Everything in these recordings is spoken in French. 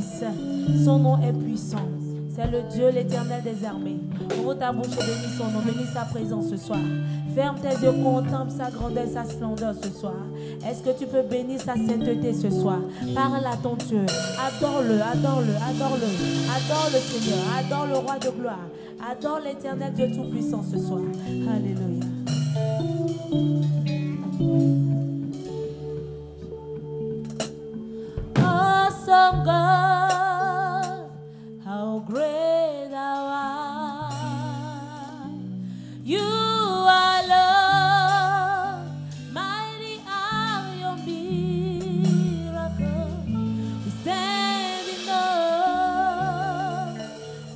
est saint. Son nom est puissant. C'est le Dieu, l'Éternel des armées. Ouvre ta bouche et bénis son nom. Bénis sa présence ce soir. Ferme tes yeux, contemple sa grandeur, sa splendeur ce soir. Est-ce que tu peux bénir sa sainteté ce soir? Parle à ton Dieu. Adore-le, adore-le, adore-le. Adore le Seigneur, adore le Roi de gloire. Adore l'Éternel Dieu Tout-Puissant ce soir. Alléluia. Awesome God, how great thou art. You are Lord, mighty are your miracles. We stand in awe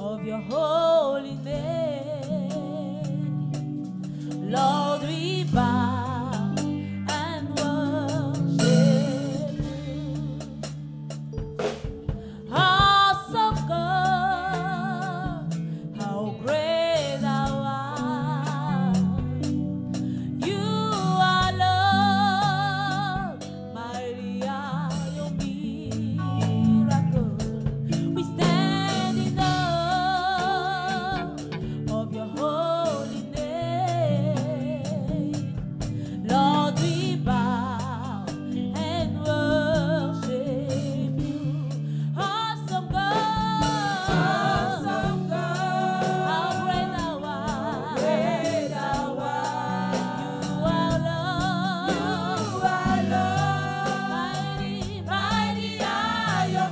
of your holy name. Lord, we bow and worship you. Awesome God, how great thou art. You are Lord, mighty are your miracles. We stand in awe of your holy name. Lord, we bow and worship you. Awesome God, how great thou art. You are Lord, mighty are your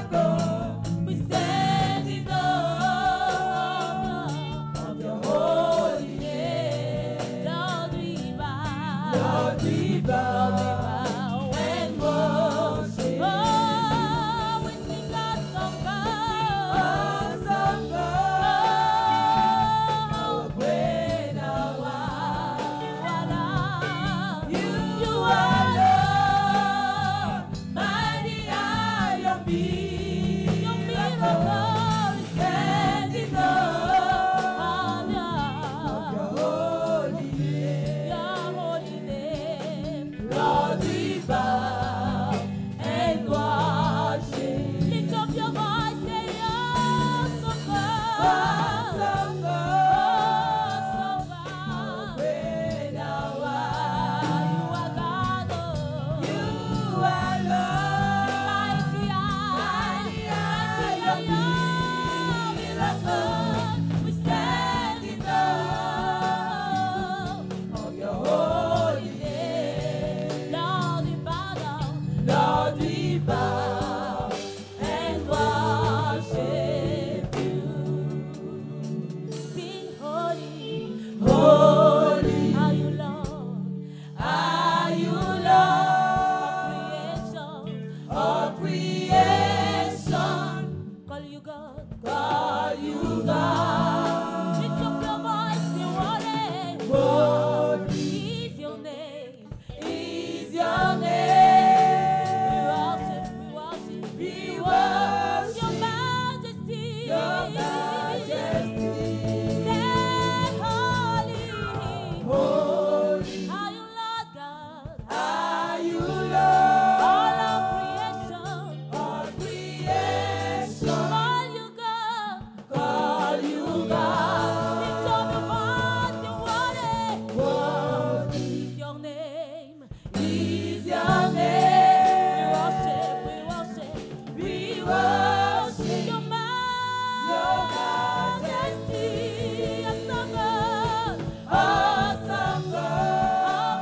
miracles. We stand in awe of your holy name. Lord, we bow and worship. Oh, we sing awesome God, how great thou art. You are Lord, mighty are your miracles. We stand in awe of your holy name. Lord, we bow and worship. Lift up your voice, say awesome God, awesome God, how great thou art. You are God, you are Lord, mighty are your miracles. We stand in awe of your holy name. Lord, we bow down. Lord, we bow and worship you. Sing holy, holy are you, Lord. Are you Lord? All creation. Call you God. Call you God. Lift up your voice, sing holy. Is your name. Is your name. We worship your majesty. Your majesty. Say holy. Holy. Are you Lord God? Are you Lord? All of creation. All creation. Call you God. Call you God. Lift up your voice, your word. Is your name. Is your name. We worship your majesty. Awesome God. Awesome God.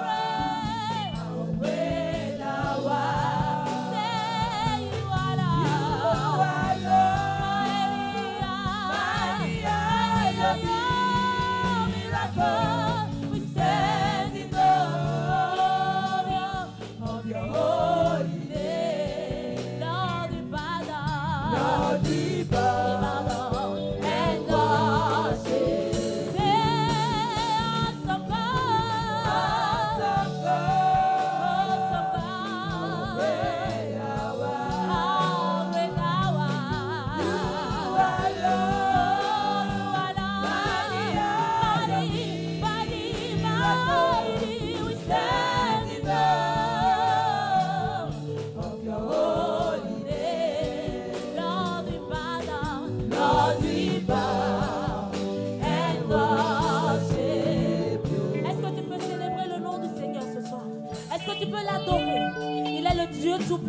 How great thou art. Say you are Lord. Mighty are your miracles. We stand in awe of your holy name. Lord, we bow down. Lord, we bow and worship. Say awesome God. Awesome God. How great thou art. You are Lord. Mighty. We stand in awe of your holy name.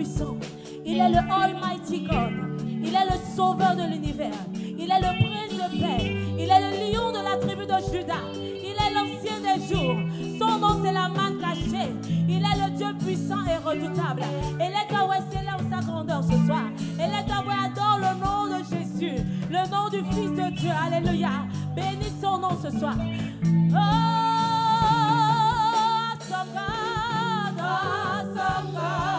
tout-puissant. Il est le Almighty God. Il est le sauveur de l'univers. Il est le prince de paix. Il est le lion de la tribu de Juda. Il est l'ancien des jours. Son nom c'est la manne cachée. Il est le Dieu puissant et redoutable. Et les Kawaii célèbrent sa grandeur ce soir. Et les Kawaii adorent le nom de Jésus. Le nom du Fils de Dieu. Alléluia. Bénis son nom ce soir. Oh, awesome God, awesome God.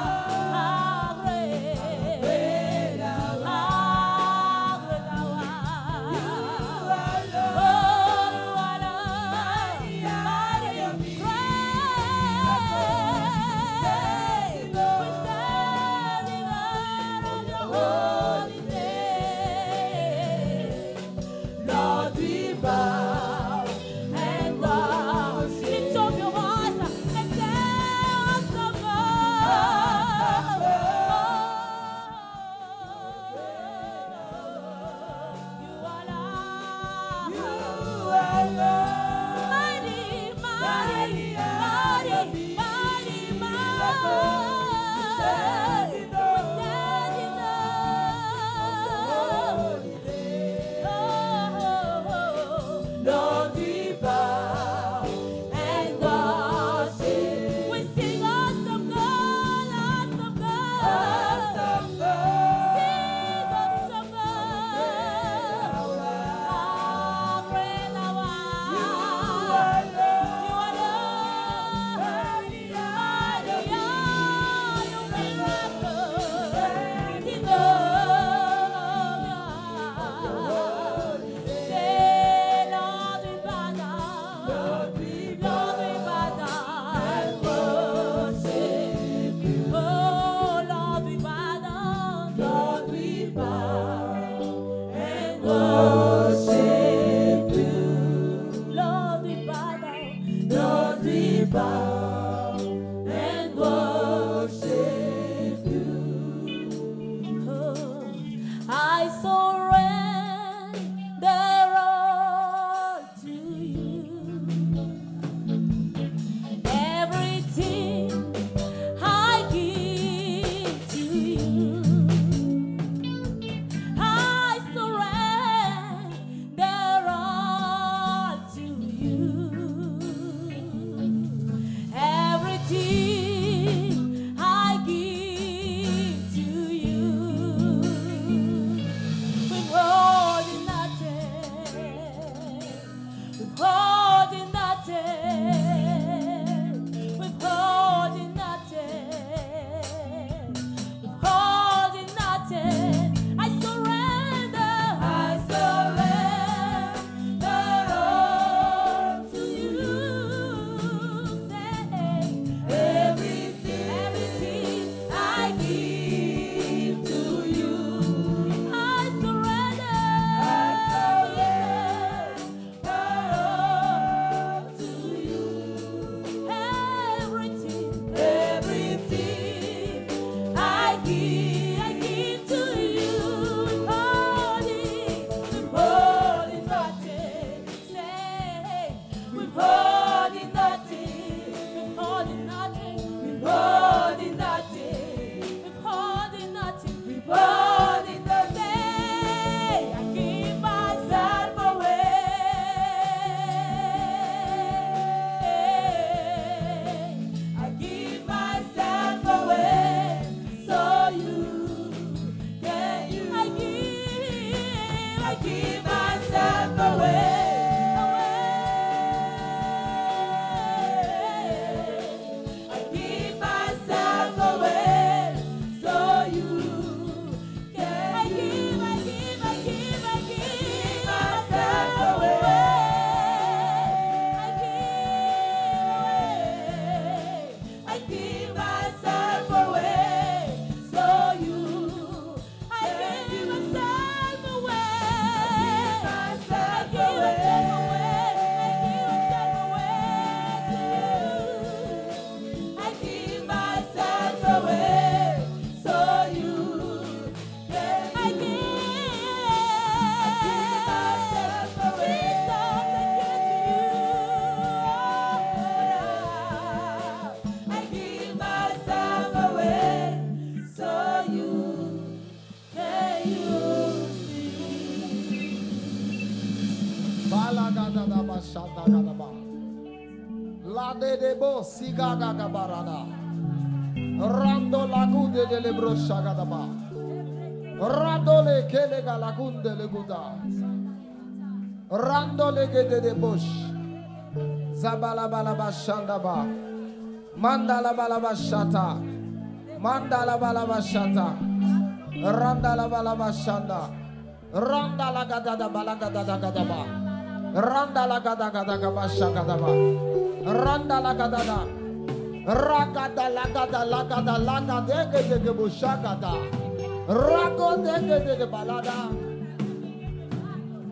La de bo sigaga gabarada. Rando lagude de lebro shagadaba. Rando le kelega lagunde leguda. Rando le gede de bush. Zabala balaba shandaba. Mandala balaba shata. Mandala balaba shata. Randa la balaba shanda. Randa la gada da balaga da gadaba. Randa la gada gada gaba shagadaba. Randa la gada da. Ragada la gada la gada la gada de bushagada. Rago de balada.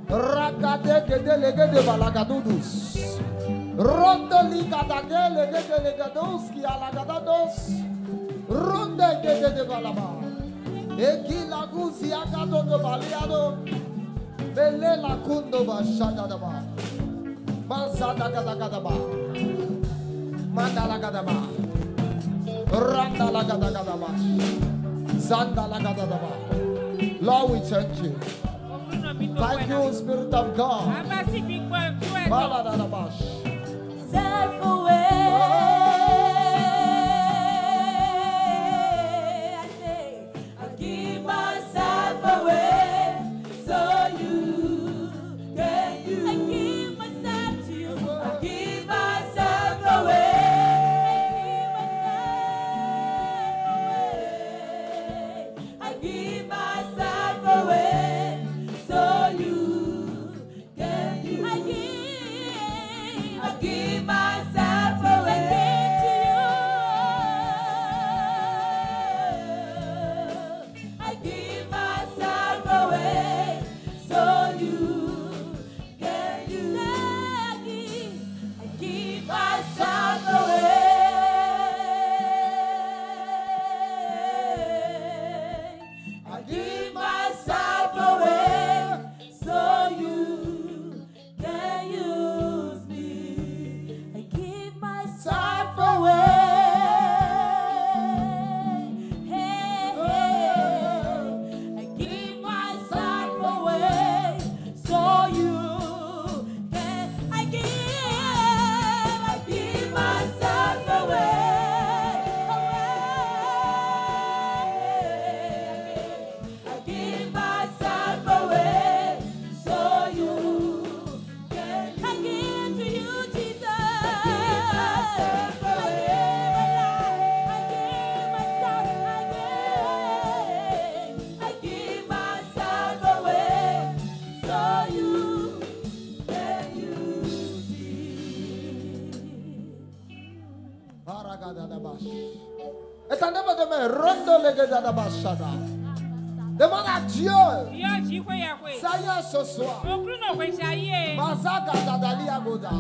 Ragade de lege de balagadudus. Rondo liga da lege de legados ki alagadados. Ronde de balaba. Egila guzi agado de baliado. Belela kundo bashagadaba. Manzada gadaba. Mandala gadaba. Randala gadaba. Zandala gadaba. Lord, we thank you. Thank you, Spirit of God. Self away. I say, I give myself away so you can use. I give myself to you. I give myself away. I give myself away so you can use. I give myself away to you. I give myself away so you can use. I give myself away. I give myself away so you can use me. I give myself away. Hey, I give myself away so you can. I give myself away. I give myself away so you can. I give to you, Jesus. I give myself away so you can use me. Étendez-moi de main, rondo le gadabashada. Demande à Dieu, Seigneur, ce soir. Mazaga dadali agoda.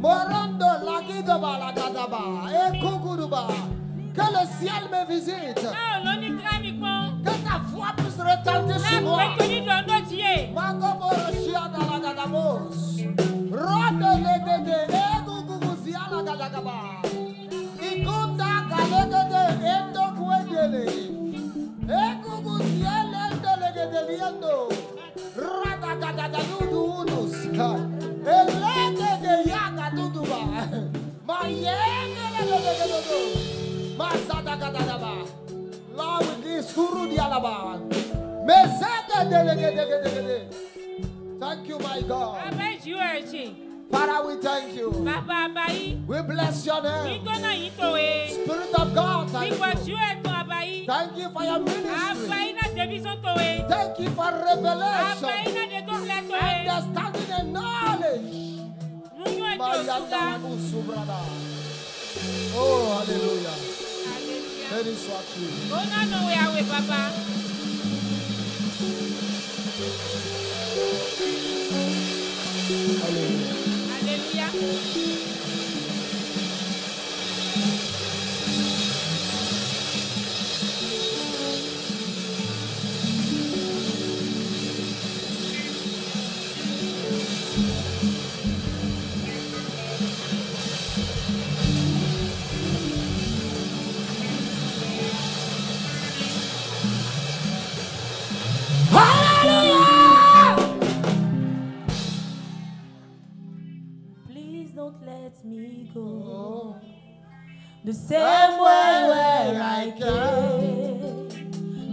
Morondo la guidaba la gadaba. Et kukuruba. Que le ciel me visite. Que ta foi puisse retentir sur moi. Magobo Roshiana la gadabos. Rondo le gede. Et kukuzia la gadagaba. Ikunda galegede. Endo kuedele. Et kukuzia lendo le gede liendo. Rada gadagadudu unus. Elege de yaga duduba. Mayenge le gede. Masada gadaba. Lord, with this guru dialaba. Mesega delegede. Thank you, my God. Father, we thank you. We bless your name. Spirit of God, thank you. Thank you for your ministry. Thank you for revelation, understanding and knowledge. Oh, hallelujah. That is what you. Hallelujah. me go. The same way where I came.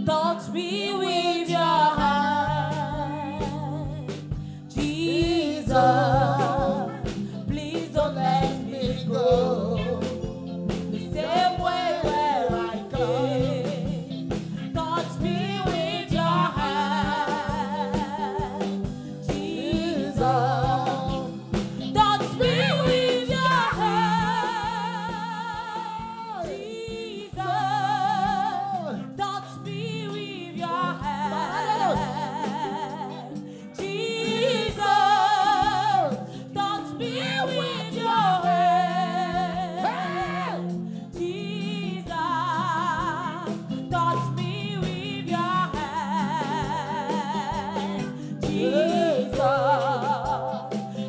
Touch me with your hand. Jesus, please don't let me go. The same way where I came. Touch me with your hand. Jesus, touch me with your hand. Jesus, touch me with your hand. Jesus, touch me with your hand. Jesus, touch me with your hand. Jesus,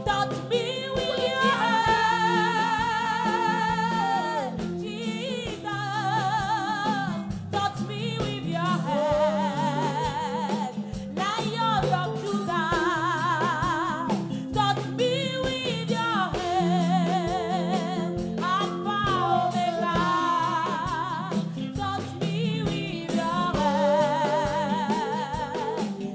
touch me with your hand. Jesus, touch me with your hand. Lion of Judah, touch me with your hand. Alpha Omega, touch me with your hand.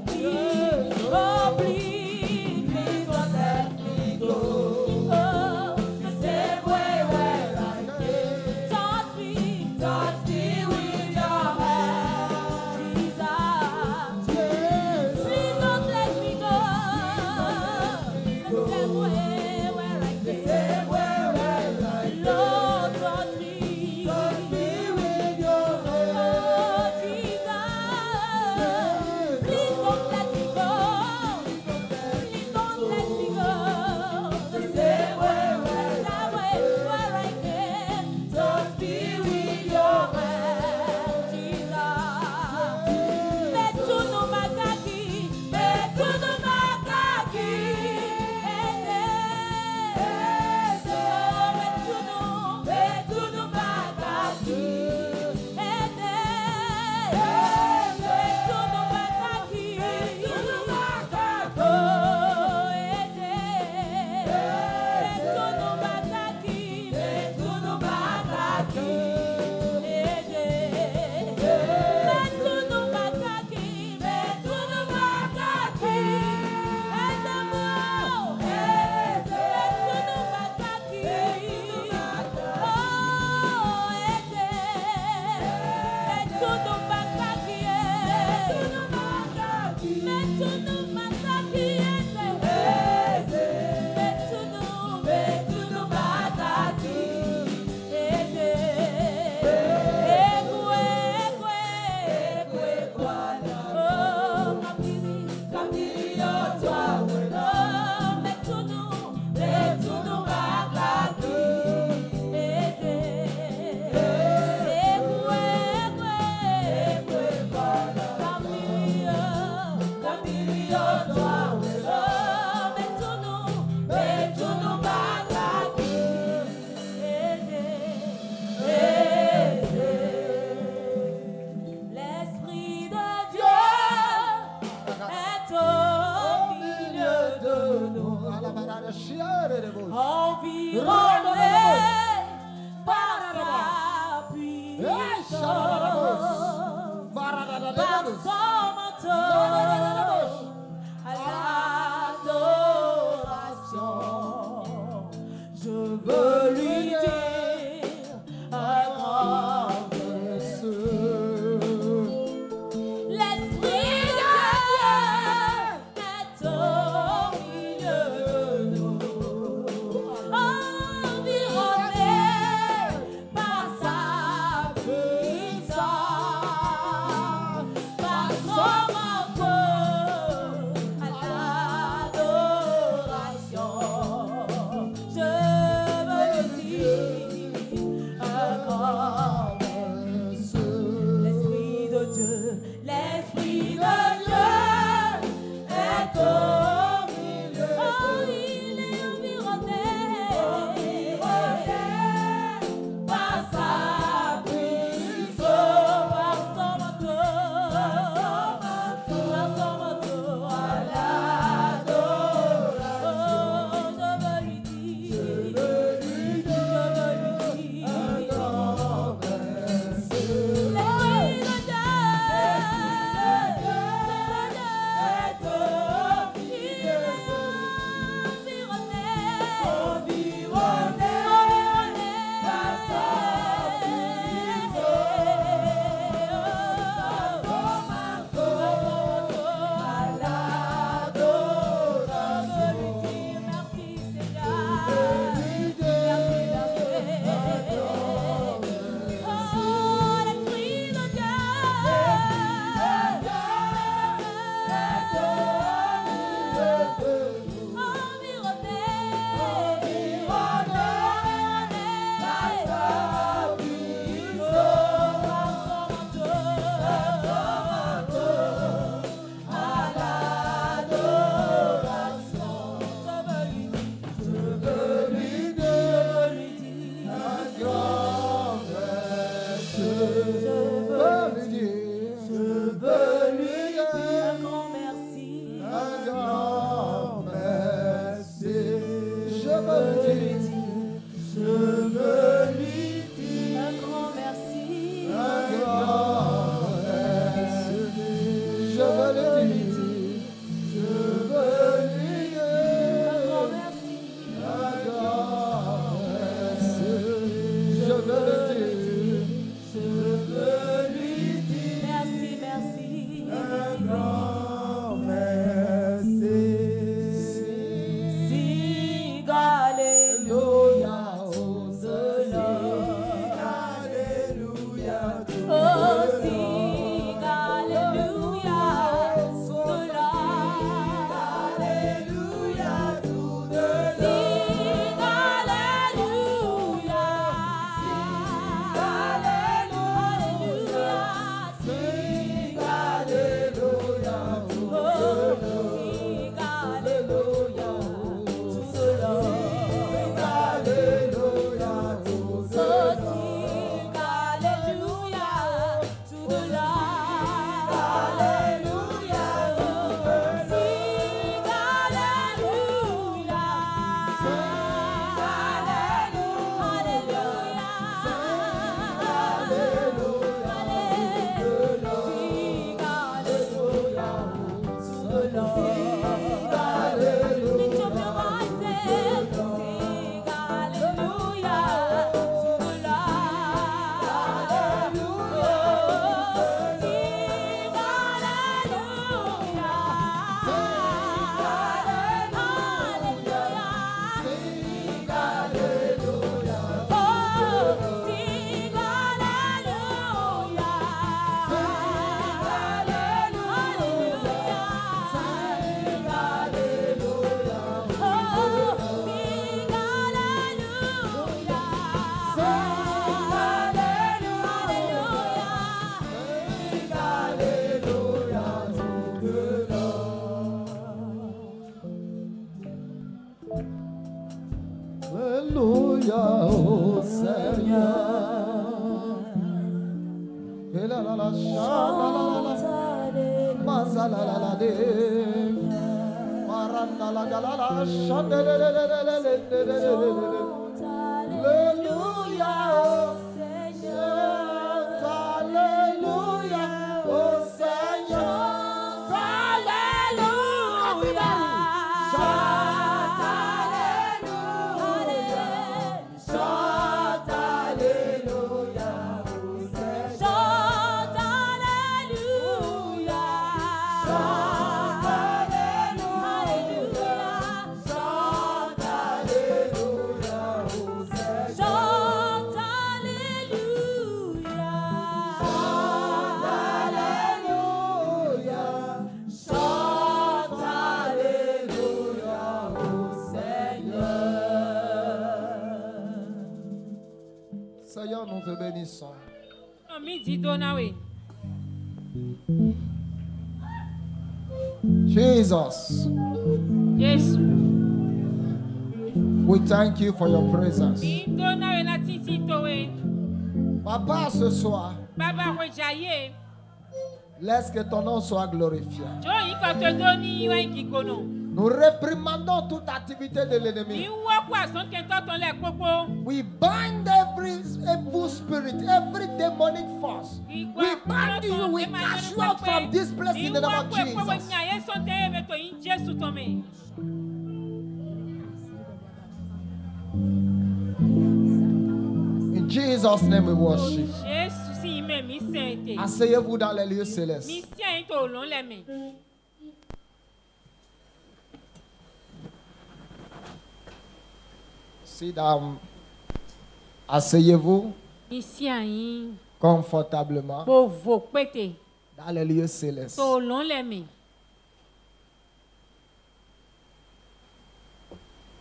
Jesus, oh please, please don't let me go. Oh, the same way where I came. Touch me with your hand. Jesus, please don't let me go. The same way where I came. Lord, touch me with your hand. Jesus, please don't let me go. Please don't let me go. The same way where I came. Touch me with your hand, Jesus. Metuno makaki, metuno makaki, metuno makaki, metuno makaki, oh, metuno makaki, metuno makaki, metuno makaki, metuno makaki, L'Esprit de Dieu est au milieu de nous, environné par sa puissance, par son manteau, à l'adoration. Je veux lui dire un grand merci. L'Esprit de Dieu est au milieu de nous, environné par sa puissance, par son manteau, le dire, je veux lui dire un grand merci. Je veux le dire, je veux lui dire Merci, merci. un grand merci. Sing alléluia, Oh, alléluia, oh sing alléluia, to the Lord. alléluia, tout de Sing alléluia, alléluia, sing alléluia, tout oh sing alléluia, to the Lord. alléluia, tout So sing hallelujah to the Lord. Hallelujah. Sing hallelujah. Lift up your voices. Sing hallelujah to the Lord. Sing hallelujah. Alléluia, oh Seigneur. Et la la la, sha la la la la, maza la la la de, maranda la ga la la, sha de de de de de de de de de de. Alléluia, oh Seigneur. Alléluia, oh Seigneur. Alléluia. Chante alléluia, oh Seigneur. Chante alléluia. Chante alléluia. Chante Alléluia, oh Seigneur. Chante alléluia. Chante alléluia, oh Seigneur. Seigneur, nous te bénissons. Jesus, Yes. we thank you for your presence. Indona na titi towe. Papa, ce soir, Baba rejaye. laisse que ton nom soit glorifié. Jo ikoto doni wa ikikono. Nous réprimandons toute activité de l'ennemi. Ni wo kwa son kento ton le popo. We bind every evil spirit, every demonic force. We bind you, we cast you out from this place in the name of Jesus. In Jesus' name we worship. Asseyez-vous dans les lieux célestes. Sit down. Asseyez-vous confortablement dans les lieux célestes.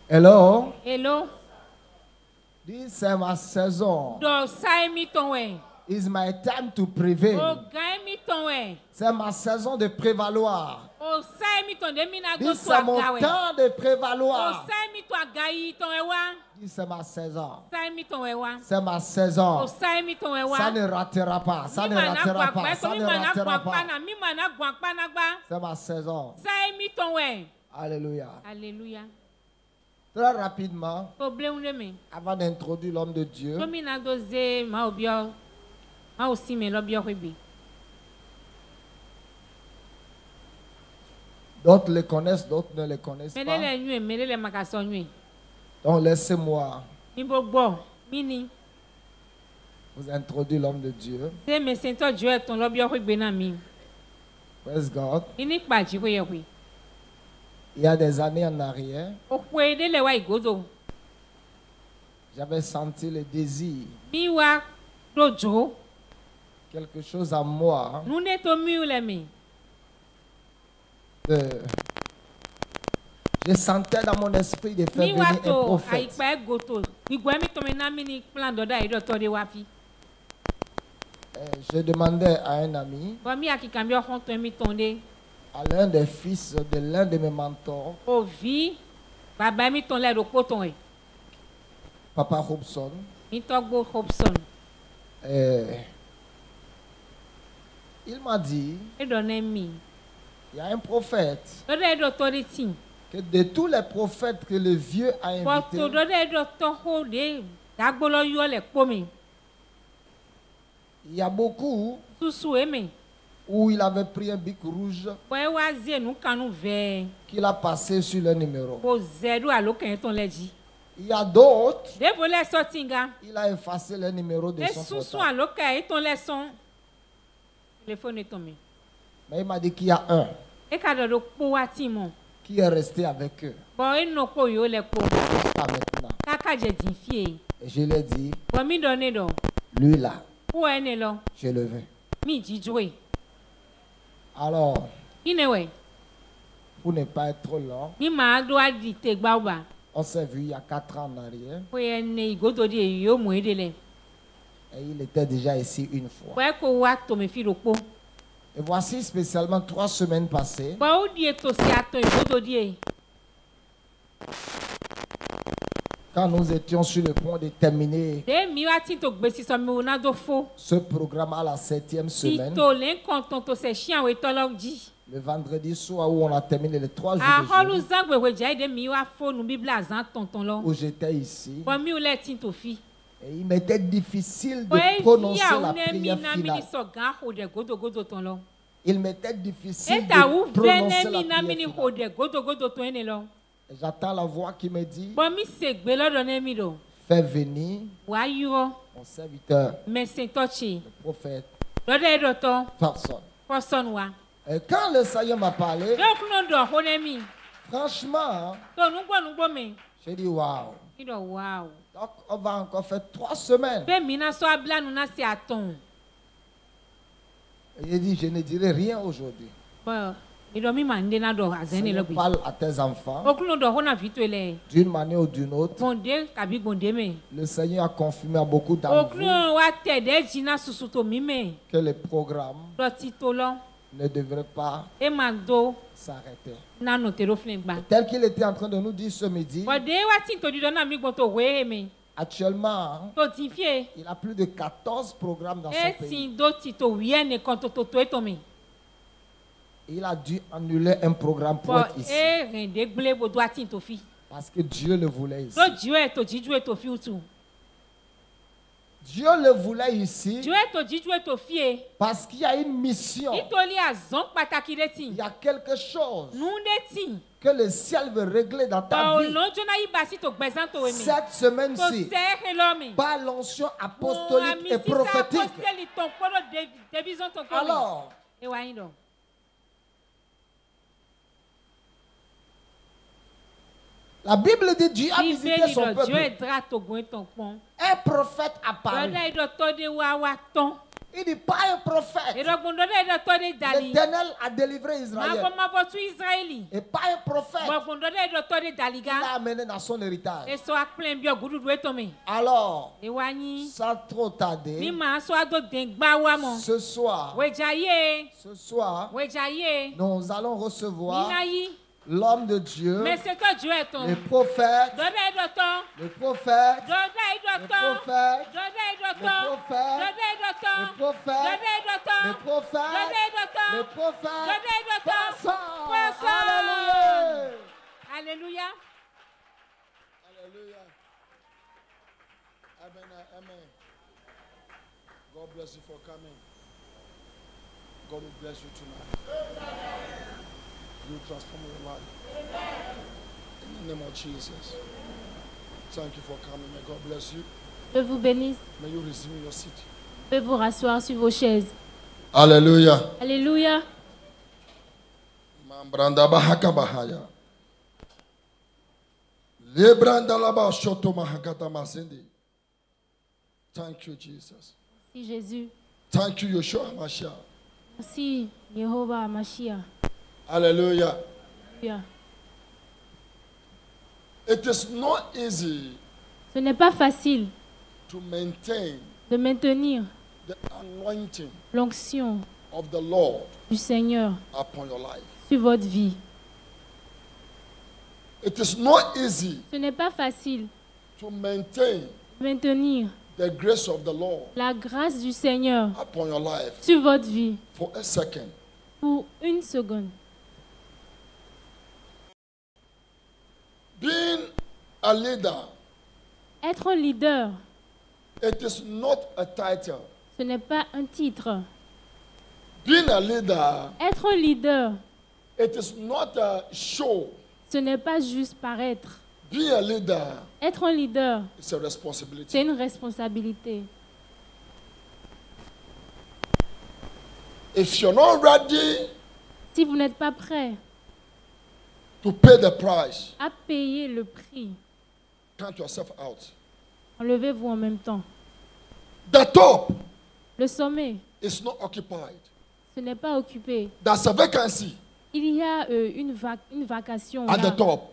Hello. Hello. This is my season. It's my time to prevail. C'est ma saison de prévaloir. This is mon temps de prévaloir. This is ma saison. C'est ma saison. Ça ne ratera pas. Ça ne ratera pas. Ça ne ratera pas. C'est ma saison. Alléluia. Alléluia. Très rapidement, avant d'introduire l'homme de Dieu, D'autres les connaissent, d'autres ne les connaissent Mais pas. les nuits, mais les magasins nuits. Donc laissez-moi Mibogbo, mini. vous introduire l'homme de Dieu. C'est mes saints Dieu ton lobby au benami. Praise God. Ini pas du oui. Il y a des années en arrière, Au point de les wai godo. j'avais senti le désir, Miwa dojo. quelque chose en moi, Nous n'est au mieux les mi. je sentais dans mon esprit de faire venir Miwa un to prophète. aipa goto. Igwe mi to me na mini plan doda ido to de wafi. Je demandais à un ami, Bon mi akikambio honto mi tonde. à l'un des fils de l'un de mes mentors, O vi baba mi ton le do poton e. Papa Robson, Mi togbo Hobson. il m'a dit, E do ne mi. il y a un prophète, Doda ido to de tin. que de tous les prophètes que le vieux a Poto invités, doda ido to ho de dagbolo yo le pomi. il y a beaucoup Susu eme. où il avait pris un bic rouge Boy wa zie nu kanu ve. qu'il a passé sur le numéro. Ko zedu alo kan ton leji. Il y a d'autres, De volé sortinga. il a effacé le numéro de E son susu portable. alo kan ton leson. Téléphone est tombé. Mais il m'a dit qu'il y a un E ka do po wa ti mo. qui est resté avec eux Bon e no po yo le po. jusqu'à maintenant. Kaka je din fie. Et je lui ai dit, Bon mi donné do. lui là, Po ene lo. je le veux. Mi jijwe. Alors, Inewe. pour ne pas être trop long, Mi ma do adi te gba ba. on s'est vu il y a 4 ans en arrière Po ene igodo di yo mo edele. et il était déjà ici une fois. Po e ko wa to me fi do po. Et voici spécialement 3 semaines passées, Bo o di eto si ato igodo di e. quand nous étions sur le point de terminer De mi wa ti to gbe si so mi o na do fo. ce programme à la 7e semaine, Ito le konton to se chien we to lo di. le vendredi soir où on a terminé les 3 jours A de holu jeûne, zangwe we jai de mi wa fo nu bibla zan tonton lo. où j'étais ici, Bo mi o le ti to fi. et il m'était difficile Bo de e prononcer ya la o ne mi prière na mi ni finale. so gan ho de godo godo ton lo. Il m'était difficile E ta de u vene prononcer mi la na mi ni prière ho finale. de godo godo ton ene lo. Et j'attends la voix qui me dit, Bo mi se gbe lodo ne mi do. fais venir Wa yo mon serviteur, me se tochi. le prophète, Lodo e do to. personne. Person wa. Et quand le Seigneur m'a parlé, Donc non do ho ne mi. franchement, To nu gbo me. j'ai dit waouh. Ido wow. Donc on va encore faire 3 semaines. Pe mi na so abla nu na se aton. Et j'ai dit, je ne dirai rien aujourd'hui. Bon, ido mi ma nde na do azene Seigneur, lo bi. parle à tes enfants Okunu do ho na vito ele. d'une manière ou d'une autre. Bonde kabi bonde me. Le Seigneur a confirmé à beaucoup d'entre Okunu vous wa te de jina susu to mi me. que le programme Do ti to lo. ne devrait pas E ma do s'arrêter. na no te ro flen gba. Tel qu'il était en train de nous dire ce midi, Bo de wa ti to di do na mi gbo to we me. actuellement, To ti fie. il a plus de 14 programmes dans son E pays. ti do ti to wie ne kon to e to me. Il a dû annuler un programme pour Bo être ici. e rende gble bo do ati to fi. Parce que Dieu le voulait ici. Do jiwe to jiju e to fi utu. Dieu le voulait ici Jiwe to jiju e to fi. parce qu'il y a une mission. Nítorí azon pàtàkì de ti. Il y a quelque chose Nu de ti. que le ciel veut régler dans ta vie. Ọlọ́jọ́ náà yí basi to gbẹ̀sán to wẹ̀ mi. Cette semaine-ci, To sẹ́ẹ̀hìn lọ́mi. par l'onction apostolique et prophétique. apostoli tó ń kpọ́dọ̀ division tó ń kọ́ mi. Alors, Ewa yín dọ̀. la Bible dit Dieu a visité Bíbélì son dọ̀ Dieu peuple. ẹ̀dra tògùn tó ń pọ́n. Un prophète apparut. Dọ́dọ̀ ẹ̀dọ̀ tó de wá tán. Il dit pas un prophète. Ìdọ̀gbọ̀n dọ́dọ̀ ẹ̀dọ̀ tó de dàlí. L'Éternel a délivré Máa Israël. bọ́ máa bọ́ tún Ísírẹ́lì. Et pas un prophète. Gbọ̀gbọ̀n dọ́dọ̀ ẹ̀dọ̀ tó de dàlí Il gá. l'a amené dans son héritage. Èso akpẹ́lẹ̀ bí ọ̀gùdùdù ètò mi. Alors, Ewa yín. sans trop Mi tarder, máa sọ àdóde gbá wa mọ̀. ce soir, Wẹ̀jáyé. nous allons recevoir Nínà yí. l'homme de Dieu, Mèsè tọ́jú ẹ̀ tán. le prophète, Dọ́dọ̀ ẹ̀dọ̀ tán. le prophète, Dọ́dọ̀ ẹ̀dọ̀ le tán. prophète, Dọ́dọ̀ ẹ̀dọ̀ le tán. prophète, Dọ́dọ̀ ẹ̀dọ̀ tán. le prophète, Dọ́dọ̀ ẹ̀dọ̀ tán. le prophète, Dọ́dọ̀ ẹ̀dọ̀ tán. le prophète, Dọ́dọ̀ ẹ̀dọ̀ tán. Personne. Personne. Alléluia. Alléluia. Hallelujah. Amen. Amen. God bless you for coming. God will bless you tonight. You transform your life. In the name of Jesus. Thank you for coming. May God bless you. Dieu vous bénisse. May you resume your seat. Vous pouvez vous rasseoir sur vos chaises. Hallelujah. Alléluia. Mambranda bahaka bahaya. Lebranda laba shoto mahakata masindi. Thank you, Jesus. Merci Jésus. Thank you, Yeshua Mashiach. Merci Jéhovah Mashiach. Hallelujah. Alléluia. It is not easy Ce n'est pas facile to maintain de maintenir the anointing l'onction of the Lord du Seigneur upon your life. sur votre vie. It is not easy Ce n'est pas facile to maintain de maintenir the grace of the Lord la grâce du Seigneur upon your life sur votre vie for a second. pour une seconde. Being a leader, Être un leader, it is not a title. ce n'est pas un titre. Being a leader, Être un leader, it is not a show. ce n'est pas juste paraître. Being a leader, Être un leader, it's a responsibility. c'est une responsabilité. If you're not ready Si vous n'êtes pas prêt to pay the price, à payer le prix, count yourself out. enlevez-vous en même temps. The top Le sommet, is not occupied. ce n'est pas occupé. There's a vacancy Il y a une vacation at là, the top.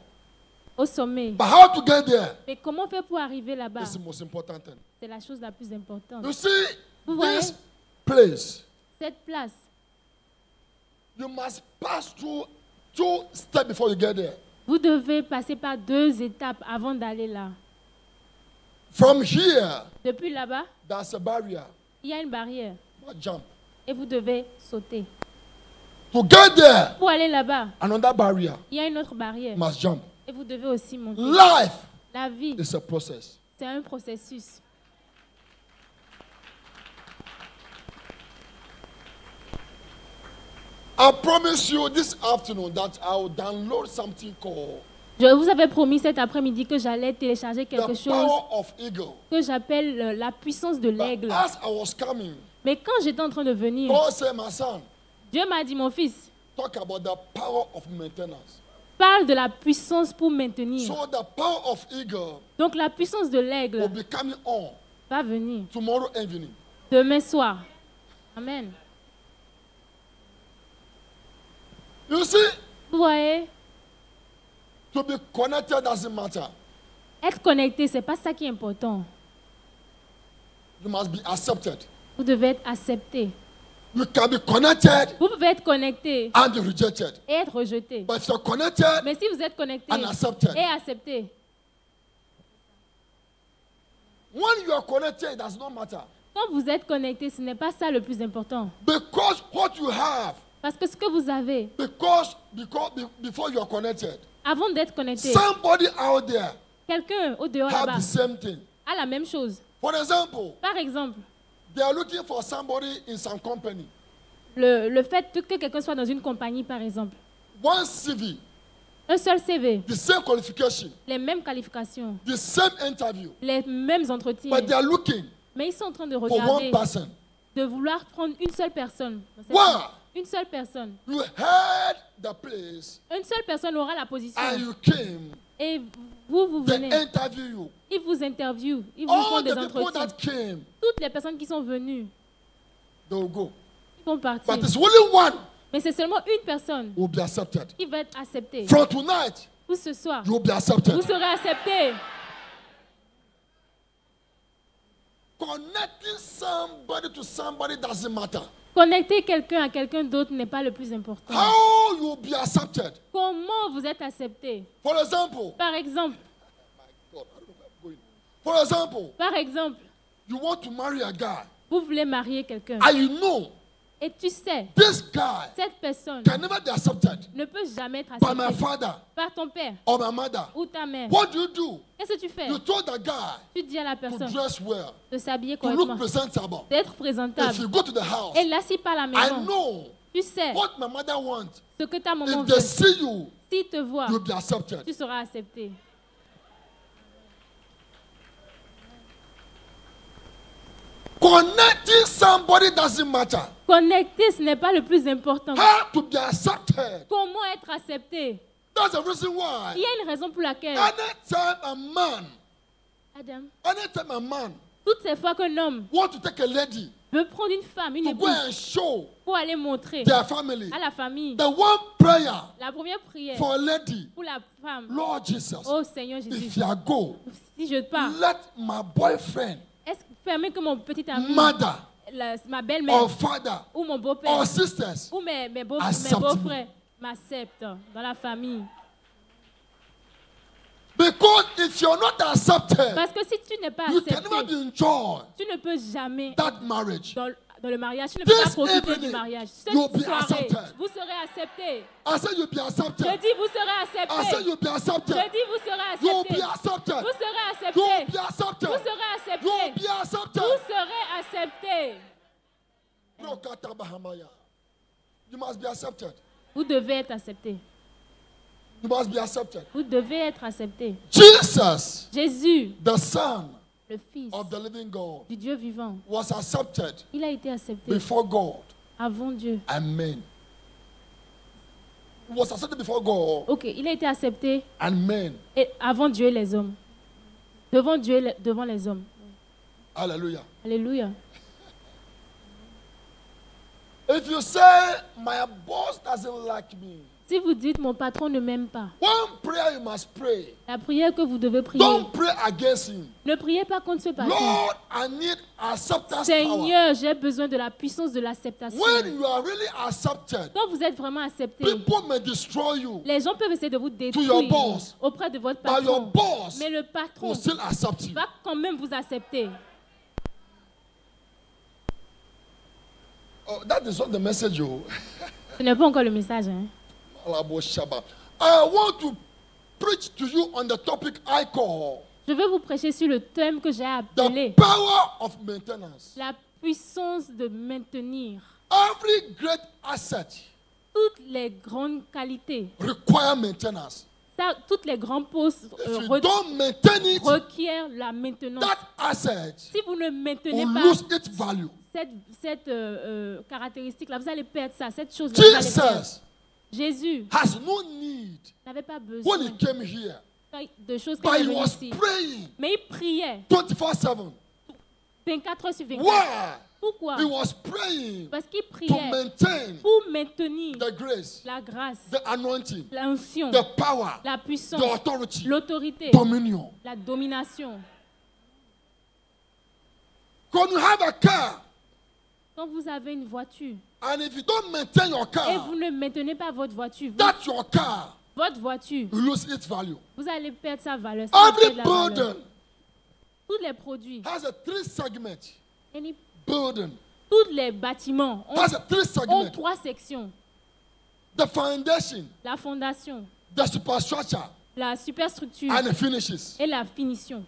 au sommet. But how to get there Mais comment faire pour arriver là-bas? is the most important thing. C'est la chose la plus importante. You see, Vous voyez, this place, cette place, you must pass through 2 steps before you get there. vous devez passer par 2 étapes avant d'aller là. From here, Depuis là-bas, there's a barrier. il y a une barrière Must jump. et vous devez sauter. To get there, Pour aller là-bas, another barrier il y a une autre barrière must jump. et vous devez aussi monter. Life La vie, is a process. c'est un processus. I promise you this afternoon that I will download something called Je vous avais promis cet après-midi que j'allais télécharger quelque the chose power of eagle. que j'appelle la puissance de But l'aigle. as I was coming, Mais quand j'étais en train de venir, God said, my son, Dieu m'a dit, mon fils, talk about the power of maintenance. parle de la puissance pour maintenir. So the power of eagle Donc la puissance de will l'aigle be coming on va venir tomorrow evening. demain soir. Amen. You see, Vous voyez, to be connected doesn't matter. être connecté, c'est pas ça qui est important. You must be accepted. Vous devez être accepté. You can be connected Vous pouvez être connecté and be rejected. et être rejeté. But if you're connected Mais si vous êtes connecté and accepted, et accepté, when you are connected, it does not matter. quand vous êtes connecté, ce n'est pas ça le plus important. Because what you have, Parce que ce que vous avez, before you are connected, avant d'être connecté, somebody out there quelqu'un au dehors have là-bas the same thing. a la même chose. For example, Par exemple, they are looking for somebody in some company. le fait que quelqu'un soit dans une compagnie, par exemple, One CV, un seul CV, the same qualification, les mêmes qualifications, the same interview, les mêmes entretiens, but they are looking mais ils sont en train de for regarder, one person. de vouloir prendre une seule personne. dans cette Wow. vie. Une seule personne. You heard the place Une seule personne aura la position. and you came, Et vous they venez. interview you. Ils vous interviewent. Ils vous font All des the people entretiens. that came, Toutes les personnes qui sont venues, they will go. ils vont partir. But it's only one Mais c'est seulement une personne who will be accepted. qui va être acceptée. From tonight, Ou ce soir, you will be accepted. vous serez accepté. Connecting somebody to somebody doesn't matter. Connecter quelqu'un à quelqu'un d'autre n'est pas le plus important. How you will be accepted. Comment vous êtes accepté? For example, Par exemple, God, I don't know where I'm going. For example, par exemple, you want to marry a guy vous voulez marier quelqu'un. and you know Et tu sais, this guy cette personne can never be accepted ne peut jamais être by my acceptée father par ton père or my mother. ou ta mère. What do you do? Qu'est-ce que tu fais? You told the guy Tu dis à la to personne dress well, de s'habiller to look correctement, presentable. d'être If présentable. you go to the house, Elle l'assied par la I maison. know Tu sais what my mother wants. ce que ta maman If they veut. see you, S'ils te voient, you'll be accepted. tu seras accepté. Connecting somebody doesn't matter. Connecter, ce n'est pas le plus important. How to be accepted. Comment être accepté? That's the reason Il why. y a une raison pour laquelle, Anytime a man, Adam, anytime a man toutes ces fois qu'un homme want to take a lady veut prendre une femme, une to go épouse, and show pour aller montrer their family, à la famille, the one prayer la première prière for a lady, pour la femme, Lord Jesus, oh Seigneur if Jésus, you go, si je pars, let my boyfriend, est-ce que permet que mon petit ami, mother, ma belle-mère, or father, ou mon beau-père, or sisters, ou mes accept beaux-frères m'acceptent dans la famille? because if you're not accepted, Parce que si tu n'es pas you can never accepté, enjoy tu ne peux jamais that marriage. dans le mariage, tu ne peux pas This profiter du evening, mariage. you'll be Cette soirée, accepted. vous serez acceptés. I say you'll be accepted. Je dis, vous serez I say acceptés. you'll be accepted. Je dis, vous serez You'll acceptés. be accepted. Vous serez You'll acceptés. be accepted. Vous serez acceptés. You'll be accepted. Vous serez acceptés. No katabahamaya. You must be accepted. Vous devez être acceptés. You must be accepted. Vous devez être acceptés. Jesus, Jésus, the Son le Fils of the living God, du Dieu vivant, was accepted il a été accepté before God avant Dieu. and men. He was accepted before God Ok, il a été accepté and men. et avant Dieu et les hommes. Devant Dieu, devant les hommes. Hallelujah. Alléluia. If you say, my boss doesn't like me, Si vous dites, mon patron ne m'aime pas, one prayer you must pray. la prière que vous devez prier, Don't pray against him. ne priez pas contre ce patron. Lord, I need acceptance power. Seigneur, j'ai besoin de la puissance de l'acceptation. When you are really accepted, Quand vous êtes vraiment accepté, people may destroy you, les gens peuvent essayer de vous your détruire boss. auprès de votre but your patron. boss Mais le patron will still accept you. va quand même vous accepter. Oh, that is not the message, you. Ce n'est pas encore le message. Hein? I want to preach to you on the topic I call Je vais vous prêcher sur le thème que j'ai the appelé power of maintenance. la puissance de maintenir. Every great asset Toutes les grandes qualités, require maintenance. toutes les grands postes If you don't maintain it, requièrent la maintenance. that asset Si vous ne maintenez will pas lose its value. cette caractéristique-là, vous allez perdre ça, cette chose-là. Vous allez perdre. Jesus Jésus has no need n'avait pas when besoin he came here, de choses but qu'il he est venu was ici. praying Mais il priait 24/7. 24 heures sur 24. Why? Pourquoi? He was praying Parce qu'il to priait maintain pour maintenir the grace, la grâce, the anointing, l'onction, the power, la puissance, the authority, l'autorité, dominion. la domination. When you have a car, Quand vous avez une voiture and if you don't maintain your et car, vous ne maintenez pas votre voiture, that's your car votre voiture, will lose its value. vous allez perdre sa valeur. Ça va Every perdre la valeur. burden Tous les produits, has a 3-segment. any- Burden tous les bâtiments has a ont 3-segment. 3 sections. The foundation, La fondation, the superstructure, la superstructure and the finishes. et la finition.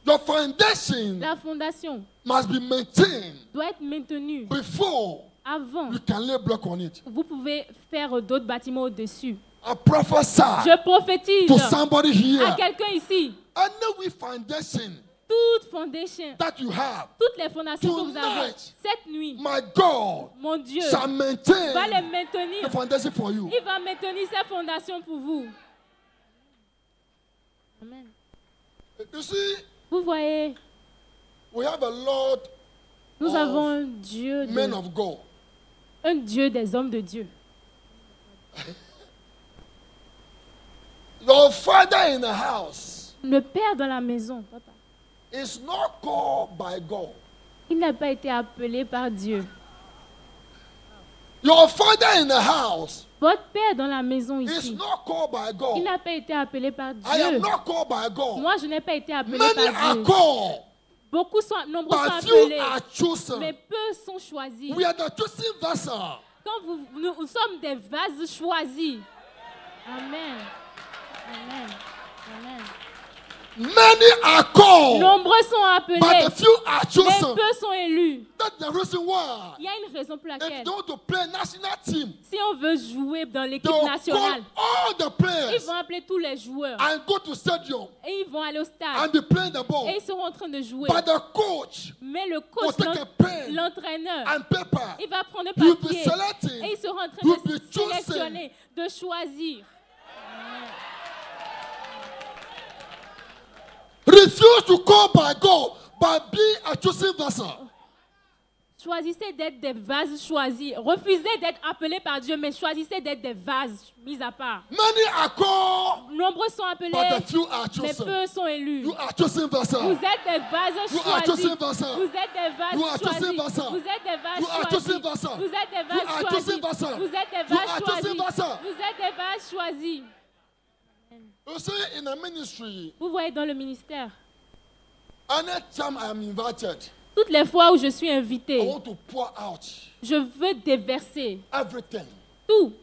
Your foundation La fondation must be maintained doit être maintenue before avant. you can lay block on it. Vous pouvez faire d'autres bâtiments au-dessus. I prophesy Je prophétise to somebody here. à quelqu'un ici. Any foundation Toute fondation, that you have, toutes les fondations que vous avez, Tonight, cette nuit, my God mon Dieu shall maintain va les the maintenir. foundation for you. Il va maintenir ces fondations pour vous. Amen. You see, Vous voyez, we have a lot nous of avons un Dieu, men of God. un Dieu des hommes de Dieu. Your father in the house Le Père dans la maison, papa, is not called by God. il n'a pas été appelé par Dieu. Your father in the house Votre Père dans la maison is ici, not called by il God. n'a pas été appelé par I am Dieu. not called by God. Moi, je n'ai pas été appelé Many par are Dieu. called, Nombreux sont but few appelés, are chosen. mais peu sont choisis. We are the chosen vessel. Quand nous sommes des vases choisis. Amen. Amen. Amen. Many are called, Nombreux sont appelés, but a few are mais chosen. peu sont élus. That's the reason why. Il y a une raison pour If laquelle, they want to play national team, si on veut jouer dans they l'équipe will call nationale, all the ils players vont appeler tous les joueurs and go to stadium et ils vont aller au and stade be playing the ball. et ils seront en train de jouer. But the coach Mais le will coach, take a pen l'entraîneur, and paper. il va prendre You'll be papier selecting. et ils seront en train You'll de be choosing. sélectionner, de choisir. Refuse to call by God, but be a chosen vessel. Choisissez d'être des vases choisis. Refusez d'être appelés par Dieu, mais choisissez d'être des vases mis à part. Many are called, Nombreux sont appelés, but a few are mais chosen. peu sont élus. You are chosen Vous vessel. êtes des vases You are choisis. chosen vessel. Vous êtes des You are vases chosen choisis. vessel. Vous êtes des vases You are choisis. chosen vessel. Vous êtes des You vases are choisis. chosen vessel. Vous êtes des You vases are chosen choisis. vessel. Vous êtes des vases choisis. You see, in a ministry, Vous voyez dans le ministère, anytime I am invited, toutes les fois où je suis I invité, want to pour out je veux déverser everything tout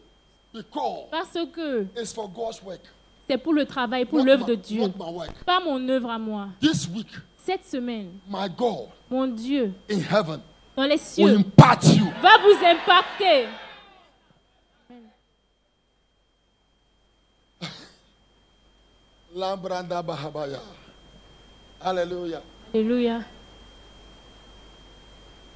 because parce que it's for God's work. c'est pour le travail, pour Not l'œuvre my- de Dieu, not my work. pas mon œuvre à moi. This week, Cette semaine, my God mon Dieu, in heaven dans les will cieux, impart you. va vous impacter. Lambranda Bahabaya. Hallelujah. Alléluia.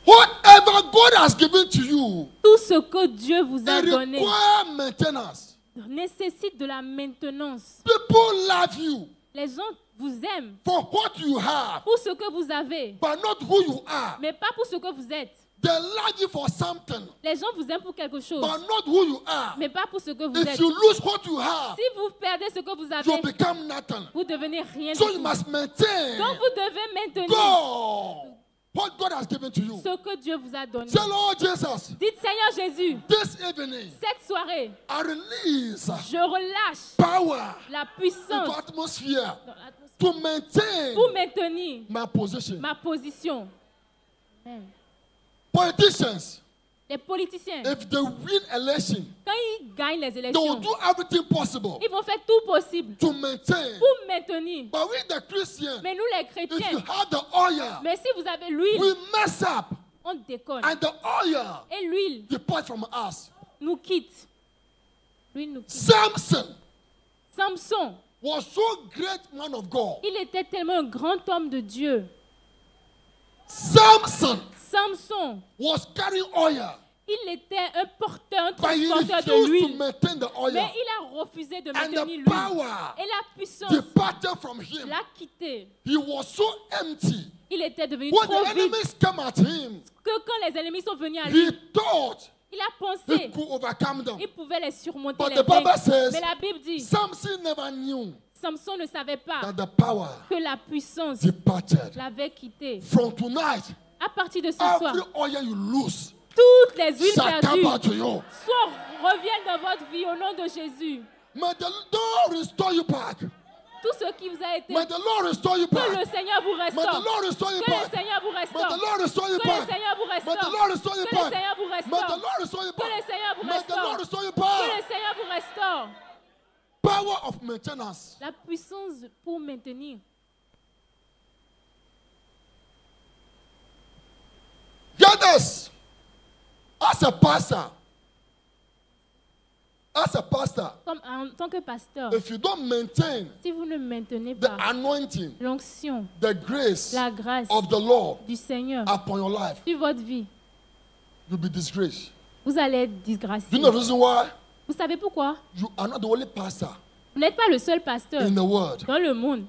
Whatever God has given to you, Tout ce que Dieu vous a it donné requires maintenance. nécessite de la maintenance. People love you Les gens vous aiment for what you have, pour ce que vous avez, but not who you are. mais pas pour ce que vous êtes. They love you for something, Les gens vous aiment pour quelque chose, but not who you are. mais pas pour ce que vous If êtes. you lose what you have, Si vous perdez ce que vous you avez, become nothing. vous devenez rien du So you tout. must maintain Donc vous devez maintenir God, what God has given to you. ce que Dieu vous a donné. Say, Lord Jesus, Dites, Seigneur Jésus, this evening cette soirée, I release je relâche power la into puissance atmosphere dans l'atmosphère to maintain pour maintenir my position. ma position. Amen. Politicians, Les politiciens, if they win election, quand ils gagnent les they will élections, do everything possible ils vont faire tout possible to maintain. pour maintenir. But we, the Christians, Mais nous, les if you chrétiens, have the oil, mais si vous avez l'huile, we mess up, on déconne. and the oil Et l'huile depart from us. nous quitte. L'huile nous quitte. Samson Samson, was so great man of God. il était tellement un grand homme de Dieu. Samson Samson, was carrying oil, il était un porteur, un but he transporteur de refused to l'huile. maintain the oil, Mais il a refusé de and maintenir the l'huile. power Et la puissance departed from him. l'a quitté. He was so empty. Il était devenu When trop the vide enemies come at him, que quand les ennemis sont venus à he lui, thought il a he pensé could overcome them. il pouvait les surmonter, But les the Bible vaincre. says Mais la Bible dit, Samson never knew Samson ne savait pas that the power que la puissance departed. l'avait quitté. From tonight, À partir de ce soir, every oil you lose toutes les huiles shall come perdues back to you. reviennent dans votre vie au nom de Jésus. May the Lord restore you back. Tout ce qui vous a été, May the Lord restore you que le back. Seigneur vous May the restaure. Lord restore you Que le back. Seigneur vous May the restaure. Lord restore you Que le back. Seigneur vous May the restaure. Lord restore you Que le back. Seigneur vous May the restaure. Lord restore you Que le back. Seigneur vous May the Lord restaure. restore you Que le back. Seigneur vous restaure. Power of maintenance. La puissance pour maintenir. Get this. As a pastor, Comme en tant que pasteur, if you don't maintain si vous ne maintenez the pas anointing, l'onction, the grace la grâce of the Lord du Seigneur upon your life, sur votre vie, you'll be disgraced. vous allez être Do disgracié. you know the reason why? Vous savez pourquoi? You are not the only pastor Vous n'êtes pas le seul pasteur in the world. dans le monde.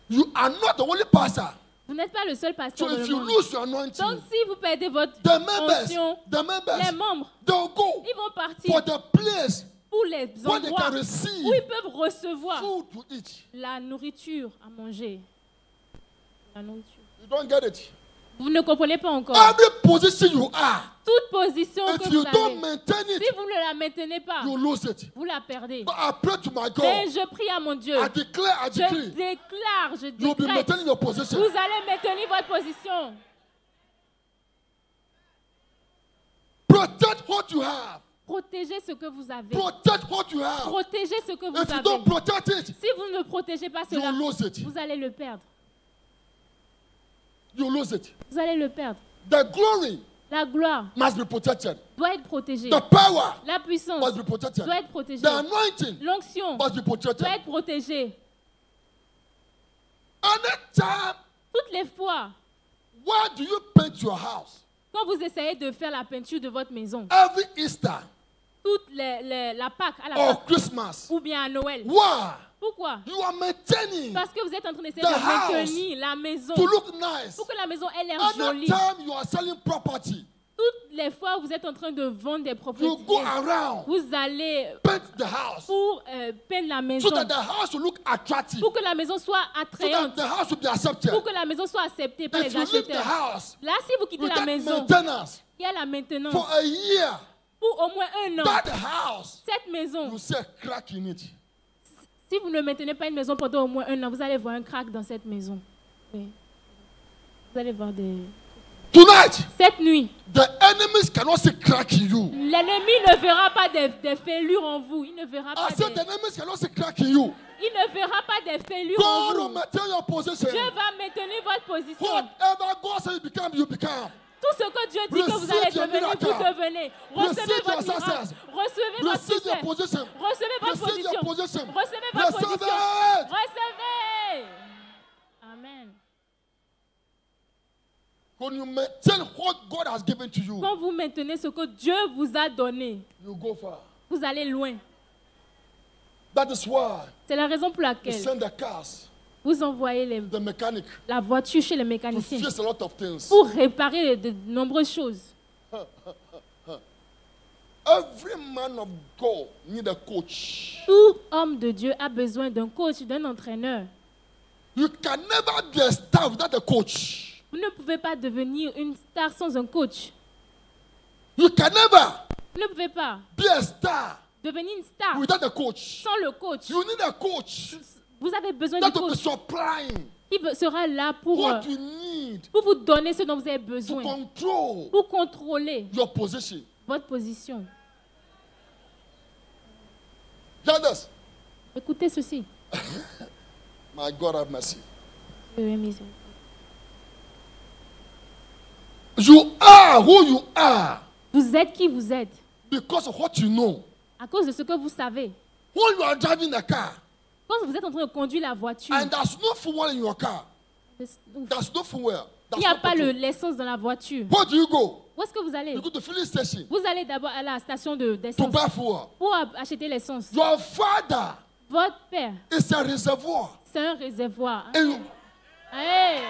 You are not the only pastor. Vous n'êtes pas le seul pasteur So dans if le you monde. lose your Donc anointing, si vous perdez votre the members, onction, the les members, membres, they'll go ils vont partir for the place pour les where they endroits can receive où ils peuvent recevoir food to eat. la nourriture à manger. La nourriture. You don't get it. Vous ne comprenez pas encore. Every position you are, Toute position que if vous you don't avez, maintain si it, vous ne la maintenez pas, you lose it. vous la perdez. But I pray to my Mais God. je prie à mon Dieu. I declare, I Je decree, déclare, je you'll be décrète. maintaining your position. Vous allez maintenir votre position. Protect what you have. Protégez ce que vous avez. Protect what you have. Protégez ce que vous If you avez. don't protect it, Si vous ne protégez pas you cela, will lose it. vous allez le perdre. You lose it. Vous allez le perdre. The glory La gloire must be protected. doit être protégée. The power La puissance must be protected. doit être protégée. The anointing L'onction must be protected. doit être protégée. Anytime, Toutes les fois, why do you paint your house? quand vous essayez de faire la peinture de votre maison, Every Easter la Pâque, à la or Pâque, Christmas. ou bien à Noël. Why? Pourquoi? You are maintaining Parce que vous êtes en train d'essayer The de house maintenir la maison to look nice. pour que la maison ait l'air jolie. Anytime you are selling property, Toutes les fois où vous êtes en train de vendre des you propriétés, go around, vous allez paint the house pour peindre la so maison, that the house will look attractive, pour que la maison soit so that attrayante, the house will be accepted. pour que la maison soit acceptée par If les you leave the acheteurs. house Là, si vous quittez la without maison, maintenance il y a la maintenance. for a year, Pour au moins un an, that house, cette maison, you see a crack in it. si vous ne maintenez pas une maison pendant au moins un an, vous allez voir un crack dans cette maison. Oui. Vous allez voir des... Tonight, Cette nuit, the enemies cannot see crack in you. l'ennemi ne verra pas des fêlures en vous. Il ne verra I pas said the des... enemies cannot see crack in you. Il ne verra pas des fêlures en God will vous. maintain your position. Dieu va maintenir votre position. Whatever God says you become, you become. Tout ce que Dieu dit que vous allez Receive your devenir, miracle. vous devenez. Recevez Receive your votre miracle. success. Recevez votre Receive your succès. position. Recevez votre Receive your position. position. Recevez votre Receive position. it. Recevez. Amen. When you maintain what God has given to you, Quand vous maintenez ce que Dieu vous a donné, you go far. vous allez loin. That is why C'est la raison pour you laquelle send the cars, vous envoyez the mechanic, la voiture chez les to mécaniciens fix a lot of things. pour réparer de nombreuses choses. Every man of God need a coach. Tout homme de Dieu a besoin d'un coach, d'un entraîneur. You can never be a star without a coach. Vous ne pouvez pas devenir une star sans un coach. You can never Vous ne pouvez pas be a star devenir une star without a coach. sans le coach. You need a coach Vous avez besoin that du will be coach supplying qui sera là pour what you need vous donner ce dont vous avez to besoin, control pour contrôler your position. votre position. Hear this. Écoutez ceci. My God have mercy. You are who you are Vous êtes qui vous êtes because of what you know. à cause de ce que vous savez. When you are driving a car Quand vous êtes en train de conduire la voiture, and there's no fuel in your car, il there's no fuel. n'y a pas l'essence dans la voiture. Where do you go? Où est-ce que vous allez? You go to filling station Vous allez d'abord à la station to d'essence buy fuel. pour acheter l'essence. Your father Votre père, is a reservoir. c'est un réservoir. And you, Hey!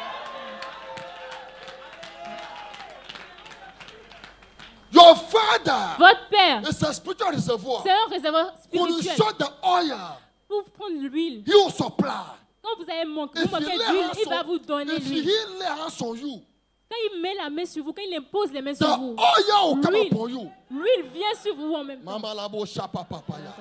your father Votre père, is a spiritual reservoir. c'est un réservoir When you spirituel. shut the oil, Pour prendre l'huile. he will supply. Quand vous avez If manqué he d'huile, lay il va vous hands donner on, if l'huile. he lay hands on you, Quand il met la main sur vous, quand il impose les mains the sur vous, oil will come L'huile. upon you. l'huile vient sur vous en même temps. Mama labo shapa papaya.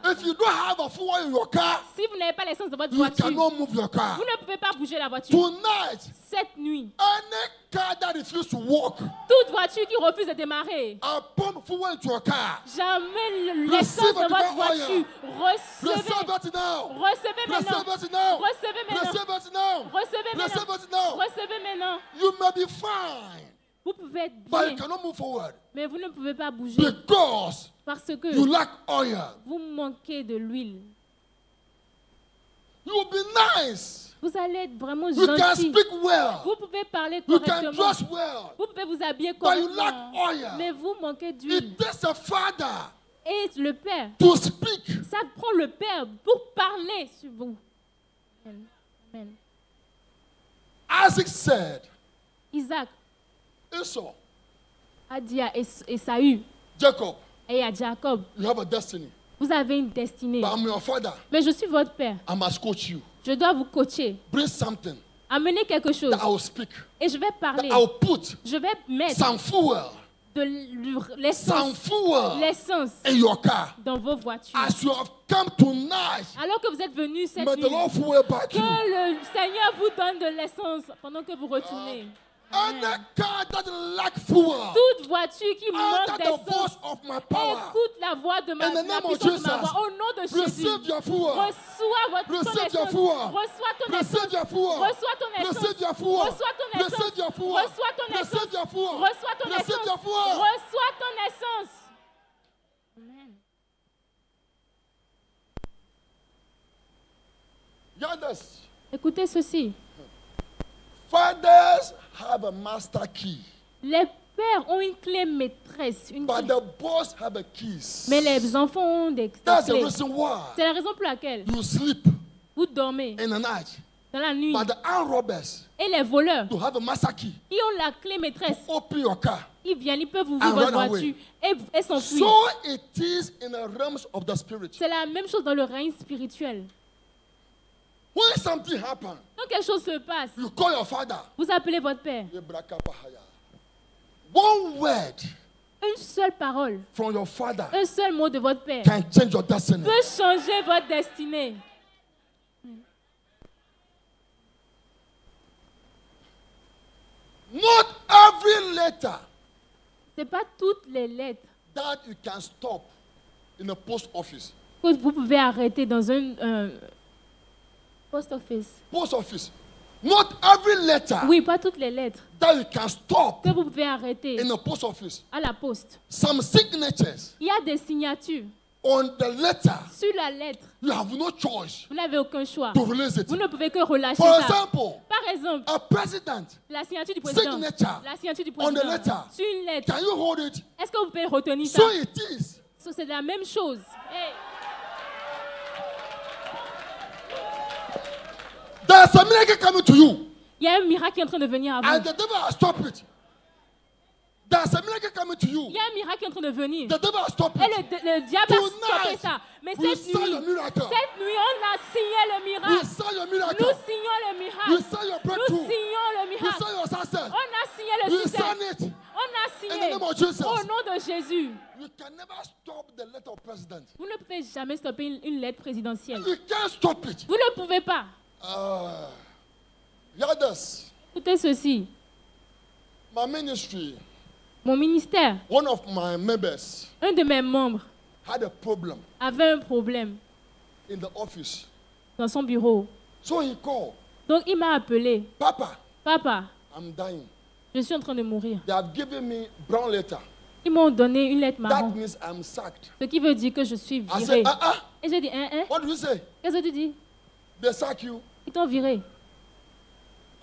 If you don't have a fuel in your car, Si vous n'avez pas l'essence de votre you voiture, cannot move your car. vous ne pouvez pas bouger la voiture. Tonight, Cette nuit, any car that refuses to walk, toute voiture qui refuse de démarrer, I pump fuel into your car. jamais l'essence de votre voiture. Receive Recevez, it now. recevez maintenant. Receive it now. Recevez maintenant. Receive it now. Recevez Receive maintenant. it now. Recevez maintenant. You may be fine, Vous pouvez être but you bien, cannot move forward mais vous ne pouvez pas bouger because parce you que lack oil. vous manquez de l'huile. You will be nice. Vous allez être vraiment You can gentil. speak well. Vous pouvez parler You can correctement. dress well. Vous pouvez vous habiller But you lack correctement. oil. Mais vous manquez d'huile. It takes a father Et le Père, to speak. ça prend le Père pour parler sur vous. Amen. Amen. Isaac said, Isaac Esau, a dit à Esaü Jacob, et à Jacob, you have a destiny. vous avez une destinée. But I'm your father. Mais je suis votre Père. I must coach you. Je dois vous coacher. Bring something Amener quelque chose. that I will speak. Et je vais parler. That I will put Je vais mettre some fuel. de Some l'essence. fuel L'essence in your car. dans vos voitures. As you have come tonight, Alors que vous êtes venus cette may nuit, the Lord fuel back que you. le Seigneur vous donne de l'essence pendant que vous retournez. Any car that lack fuel, Toute voiture qui manque under the voice d'essence, of my power, écoute la voix de ma, in the la name of puissance de ma Jesus, voix. Au nom de Jésus, receive your fuel. reçois ton Receive your essence. fuel. Reçois ton Receive essence. your fuel. Reçois ton essence. Receive your fuel. Reçois ton essence. Receive your fuel. Reçois ton essence. Receive your fuel. Reçois ton Receive essence. your fuel. Reçois ton essence. Amen. Hear this. Écoutez ceci. Fathers have a master key, Les pères ont une clé maîtresse, une but clé. the boys have a keys. Mais les enfants ont des That's the clés. reason why C'est la raison pour laquelle you sleep vous dormez in the night. dans la nuit. But the armed robbers, Et les voleurs, to have a master key, ils ont la clé maîtresse. open your car. Ils viennent, ils peuvent And ouvrir votre run voiture et s'enfuir. So it is in the realms of the spirit. C'est la même chose dans le règne spirituel. When something happens, Quand quelque chose se passe, you call your father. vous appelez votre père. One word Une seule parole, from your father un seul mot de votre père can change your destiny. peut changer votre destinée. Not every letter Ce n'est pas toutes les lettres that you can stop in a post office. que vous pouvez arrêter dans un post office. Post office. Not every letter Oui, pas toutes les lettres that you can stop que vous pouvez arrêter in a post office. à la poste. Some signatures Il y a des signatures on the letter, sur la lettre. you have no choice Vous n'avez aucun choix. to release it. Vous ne pouvez que relâcher For ça. example, Par exemple, a president, la signature du président. Signature La signature du on the président. letter. Sur une lettre. Can you hold it? Est-ce que vous pouvez retenir ça? So it is. So, c'est la même chose. Hey. There's a miracle coming to you, Il y a un miracle qui est en train de venir à and vous. the devil has stopped it. There's a miracle coming to you. Il y a un miracle qui est en train de venir. The devil has stopped Et it. le diable a stoppé Tonight, ça. Mais we cette saw nuit, your miracle. on a signé le We miracle. saw your Nous miracle. signons le We miracle. saw your Nous breakthrough. signons le We miracle. saw your success. On a signé le We succès. signed it. On a In the signé. name of Jesus. Au nom de Jésus. You can never stop the letter of president. Vous ne pouvez jamais stopper une lettre présidentielle. You can't stop it. Vous ne pouvez pas. Hear this. Écoutez ceci. My ministry, Mon ministère, one of my members un de mes membres, had a problem avait un problème in the office. dans son bureau. So he called, Donc il m'a appelé. Papa, Papa, I'm dying. je suis en train de mourir. They have given me brown letter. Ils m'ont donné une lettre That marron. means I'm sacked. Ce qui veut dire que je suis I viré. said, Et j'ai dit, hein? what do you say? Qu'est-ce que tu dis? They sack you Ils t'ont viré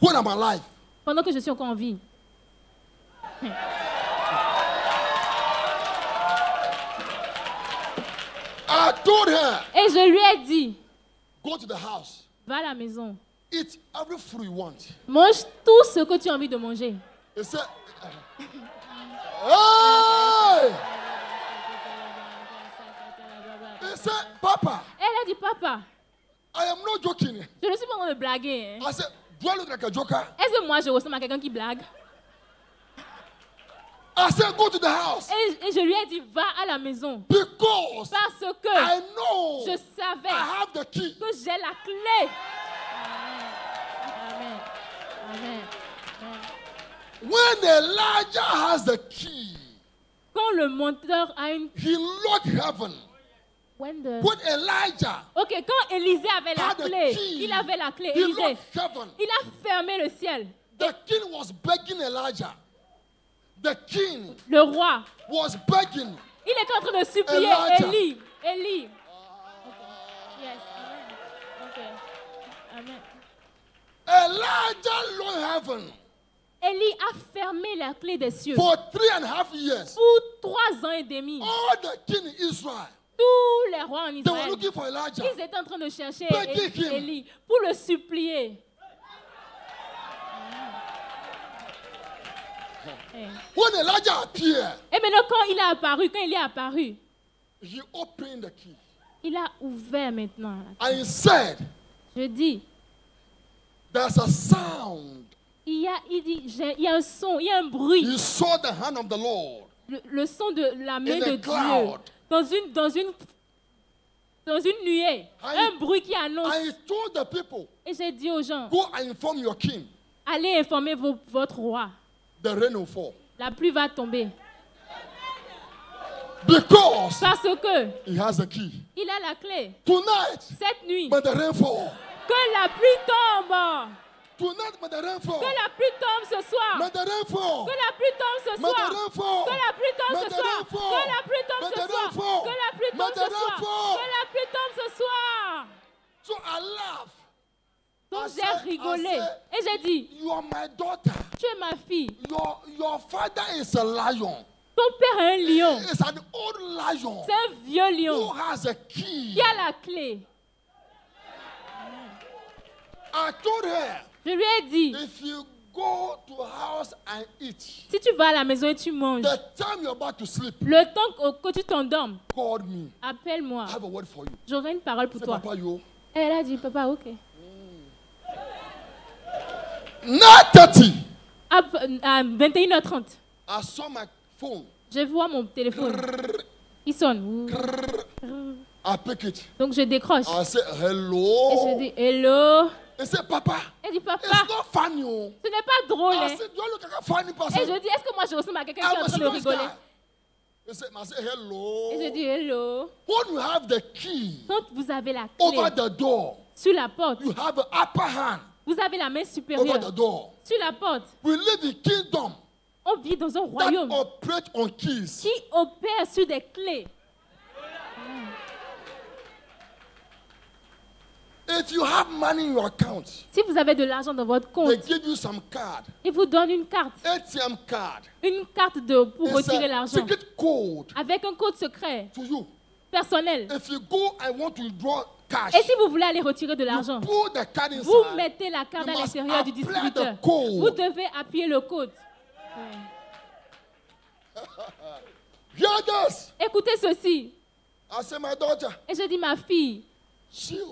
when I'm alive. pendant que je suis encore en vie. I told her, Et je lui ai dit, go to the house, va à la maison. eat every food you want. Mange tout ce que tu as envie de manger. He said, hey! He said, Papa, Et elle a dit, papa, I am not joking. je ne suis pas en train de blaguer. Hein. I said, do I look like a joker? Est-ce que moi je ressemble à quelqu'un qui blague? I said, go to the house. Et je lui ai dit, va à la maison. Because Parce que I know je savais I have the key. que j'ai la clé. Amen. Amen. Amen. When Elijah has the key, Quand le monteur a une... he locked heaven. When the... When Elijah Ok, quand Élisée avait la had the clé, key, il avait la clé, he Élisée, locked heaven. il a fermé le ciel. The king was begging Elijah. The king Le roi, was begging. il était en train de supplier Elijah. Élie. Élie. Yes, amen. Ok. Amen. Elijah locked heaven Élie a fermé la clé des cieux for 3.5 years. pour 3 ans et demi. All the king in Israel, Tous les rois en they were Israël, looking for Elijah. ils étaient en train de chercher Begging him. Élie pour le supplier. When Elijah appeared, Et maintenant, quand il est apparu, he opened the key. il a ouvert maintenant. And he said, Je dis, there's a sound. il y a un son, il y a un bruit. He saw the hand of the Lord. Le son de la main In de a cloud. Dieu dans une nuée. And Un bruit qui annonce. And he told the people, Et j'ai dit aux gens, go and inform your king. Allez informer votre roi. The rain will fall. La pluie va tomber. Because Parce que he has the key. il a la clé. Tonight, Cette nuit, may the rain fall. que la pluie tombe. Tonight, may the rain fall. Que la pluie tombe ce soir. May the rain fall. Que la pluie tombe ce May the soir. rain fall. Que la pluie tombe May ce the soir. rain fall. Que la pluie tombe May ce the soir. rain fall. Que la pluie May tombe the ce rain soir. fall. Que la pluie tombe ce soir. So I laugh. Donc I j'ai said- rigolé. I said, Et j'ai dit, You are my daughter. tu es ma fille. Your father is a lion. Ton père est un lion. It's an old lion C'est un vieux who lion has a key. qui a la clé. I told her, Je lui ai dit, if you go to house and eat, si tu vas à la maison et tu manges, the time you're about to sleep, le temps que tu t'endormes, call me. appelle-moi. I have a word for you. J'aurai une parole pour Say, toi. Papa, you. Et elle a dit, papa, ok. 9:30. À 21h30, I saw my phone. je vois mon téléphone. Il sonne. I pick it. Donc je décroche. I say, Et je hello. dis, hello. He said, Papa, Elle dit, papa, it's not funny. Oh. ce n'est pas drôle. I Hein. said, do I look like a funny Et person? je dis, est-ce que moi je ressemble à quelqu'un qui est I'm en a train de serious rigoler? guy. I said, hello. Et je dis, hello. When you have the key Quand vous avez la over clé the door, sur la porte, you have an upper hand vous avez la main over the supérieure door. sur la porte. We live in kingdom On vit dans un that royaume operate on keys. qui opère sur des clés. If you have money in your account, Si vous avez de l'argent dans votre they compte, give you some card, ils vous donnent une carte. ATM card. Une carte pour It's retirer a l'argent. secret code Avec un code secret, to you. personnel. If you go and want to withdraw cash, Et si vous voulez aller retirer de l'argent, put the card inside. vous mettez la carte You à must l'intérieur du apply distributeur. the code. Vous devez appuyer le code. Hear this. Écoutez ceci. I say, my daughter, Et je dis, ma fille, chill.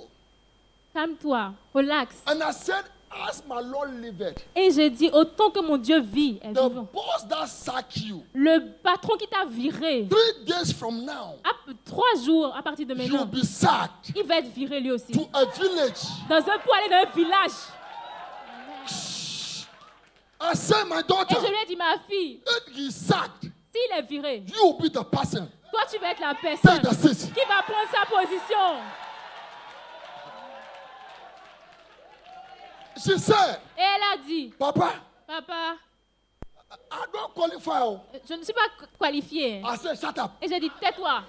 calme-toi, relax. And I said, as my Lord liveth, Et je dis, autant que mon Dieu vit, est the vivant. boss that sacked you, Le patron qui t'a viré, 3 days from now, 3 jours à partir de you'll maintenant, be sacked il va être viré lui aussi. to a village. Pour aller dans un village. I said, my Et daughter, je lui ai dit, ma fille, if he's sacked, s'il est viré, you will be the person. toi tu vas être la personne Take the seat. qui va prendre sa position. She said, Et elle a dit, Papa, papa, I don't qualify. Oh. je ne suis pas qualifiée. I said, shut up. Et j'ai dit, tais-toi.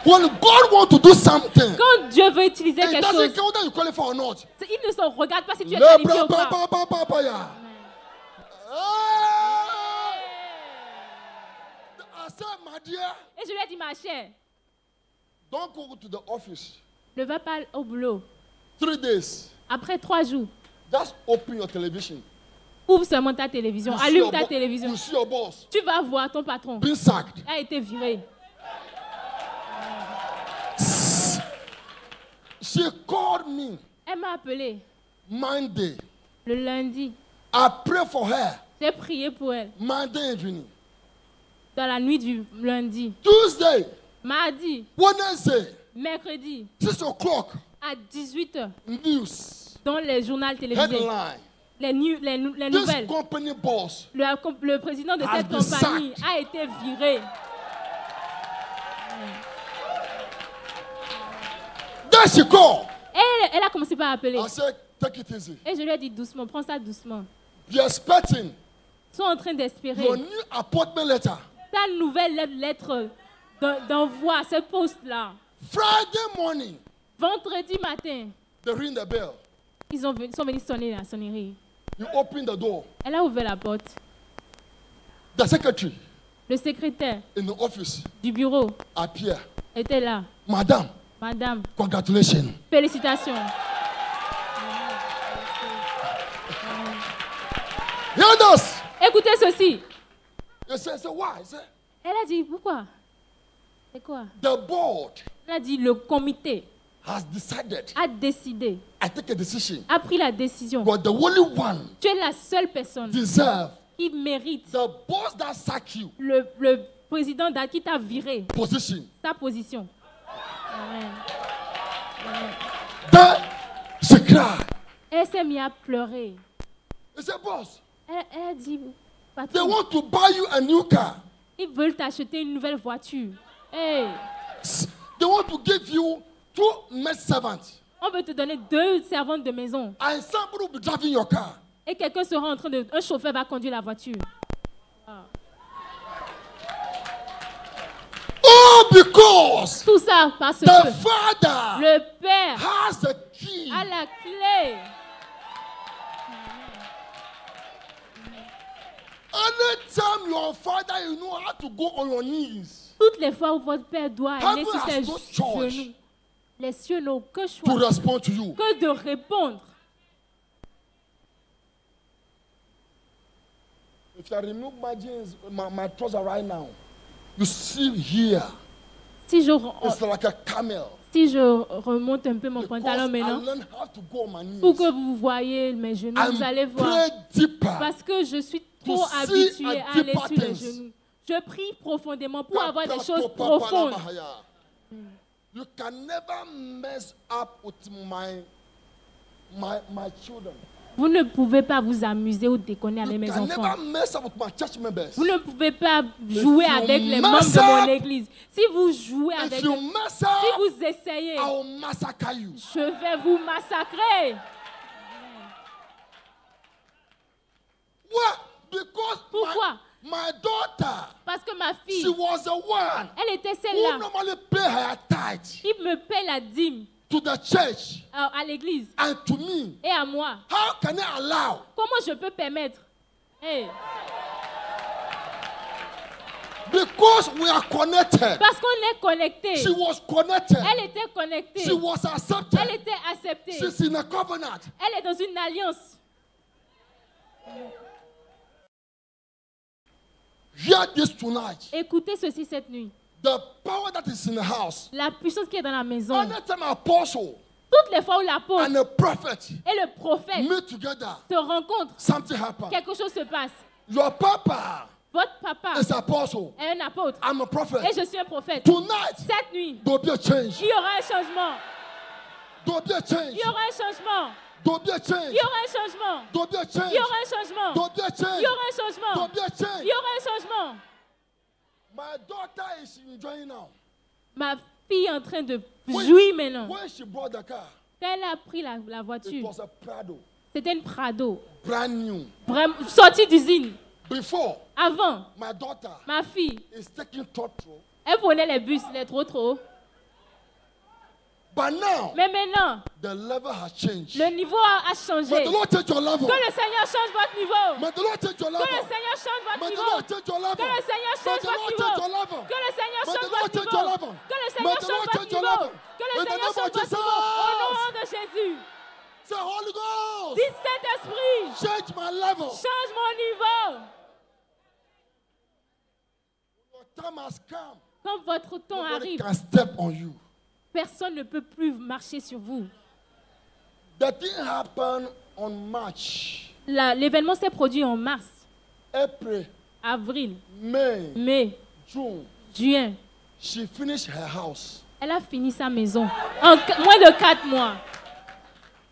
When God wants to do something, Quand Dieu veut utiliser it quelque doesn't chose, care whether you qualify or not. il ne se regarde pas si tu es Le qualifié ou bra- pas. pa- pa- pa- pa- pa- ya. I said, my dear, Et je lui ai dit, ma chère, don't go to the office. ne va pas au boulot. 3 days. Après 3 jours, Just open your television. ouvre seulement ta télévision, You see allume your ta bo- télévision. You see your boss Tu vas voir ton patron being sacked. a été viré. She called me Elle m'a appelé Monday. le lundi. I pray for her J'ai prié pour elle Monday evening. dans la nuit du lundi. Tuesday, Mardi, Wednesday, mercredi, 6 o'clock, à 18h, news, dans les journaux télévisés, headline. les This nouvelles, company boss le président de has cette been compagnie sacked. a été viré. Then she called. Elle a commencé par appeler. I said, take it easy. Et je lui ai dit doucement, prends ça doucement. Be expecting Ils sont en train d'espérer your new appointment letter. ta nouvelle lettre d'envoi, ce poste-là. Friday morning, Vendredi matin, they ring the bell. ils sont venus sonner la sonnerie. You open the door. Elle a ouvert la porte. The secretary Le secrétaire in the office du bureau appear. était là. Madam, Madame, congratulations. félicitations. Hear this. Écoutez ceci. You say, why? I said, Elle a dit, pourquoi? C'est quoi? the board Elle a dit, le comité has decided. a décidé, I take a decision. a pris la décision. But the only one Tu es la seule personne deserve qui mérite the boss that sack you le président qui t'a viré, position. sa position. Amen. Then She cried. Elle s'est mise à pleurer. He said, boss, Elle a dit, they patron, want to buy you a new car. ils veulent t'acheter une nouvelle voiture. Hey, They want to give you 2 maid servants. on veut te donner 2 servantes de maison. And somebody will be driving your car. Et quelqu'un sera en train de... Un chauffeur va conduire la voiture. Oh, because Tout ça parce the que father le père has the key. a la clé. Anytime your father, you know how to go on your knees Toutes les fois où votre père doit aller Heaven sur ses has no choice genoux, les cieux n'ont que to choix respond to you. que de répondre. If I remove my jeans, my trousers right now, you see here, Si je, it's like a camel. si je remonte un peu mon Because pantalon I maintenant, learned how to go on my knees. pour que vous voyez mes genoux, vous allez And voir. pray deeper. Parce que je suis trop see habituée a à aller deeper sur les things. genoux. Je prie profondément pour avoir des choses profondes. You can never mess up with my children. Vous ne pouvez pas vous amuser ou déconner avec You mes can enfants. never mess up with my church members. Vous ne pouvez pas jouer you avec les mess membres de mon up- église. Si vous jouez If avec you eux, mess si up, vous essayez, I will massacre you. je vais vous massacrer. What? Because Pourquoi? my daughter, Parce que ma she fille, was the one elle était who celle-là normally pay her tithe qui me paie la dîme to the church à l'église and to me. et à moi. How can I allow? Comment je peux permettre? Hey, Because we are connected. parce qu'on est connecté. She was connected. Elle était connectée. She was accepted. Elle était acceptée. She's in a covenant. Elle est dans une alliance. Hear this tonight. Écoutez ceci cette nuit. The power that is in the house. La puissance qui est dans la maison. Anytime apostle Toutes les fois où l'apôtre and a prophet et le prophète meet together, se rencontrent, something happens. quelque chose se passe. Your papa Votre papa is apostle. est un apôtre I'm a et prophet. je suis un prophète. Tonight, Cette nuit, there'll be a change. il y aura un changement. There'll be a change. Il y aura un changement. There'll be a change. Il y aura un changement. There'll be a change. Il y aura un changement. There'll be a Il change. y aura un changement. There'll be a Il change. y aura un changement. My daughter is enjoying now. Ma fille est en train de jouir maintenant. When she bought the car, Quand elle a pris la it voiture, was a Prado, c'était une Prado. brand new. Vraiment, sortie d'usine. Before, Avant, my daughter ma fille, is taking Totro. elle prenait les bus, les trop. But now, Mais maintenant, the level has changed. le niveau a changé. May the Lord change your level. Que le Seigneur change votre niveau. May the Lord change your Que le level. Seigneur change votre May the niveau. Lord change your level. Que le Seigneur May change the votre Lord niveau. change your level. Que le Seigneur May change the Lord votre change your niveau. level. Que le May Seigneur the change Lord votre change your niveau. level. Que le In the Seigneur name of change votre Jesus. niveau. Au nom de Jésus. Say, Holy Ghost, Dis Saint-Esprit, change my level. change mon niveau. Your time has come. Quand votre temps Nobody arrive, can step on you. personne ne peut plus marcher sur vous. The thing happened on March, L'événement s'est produit en mars, April, avril, May, mai, June. juin. She finished her house. Elle a fini sa maison en moins de 4 mois.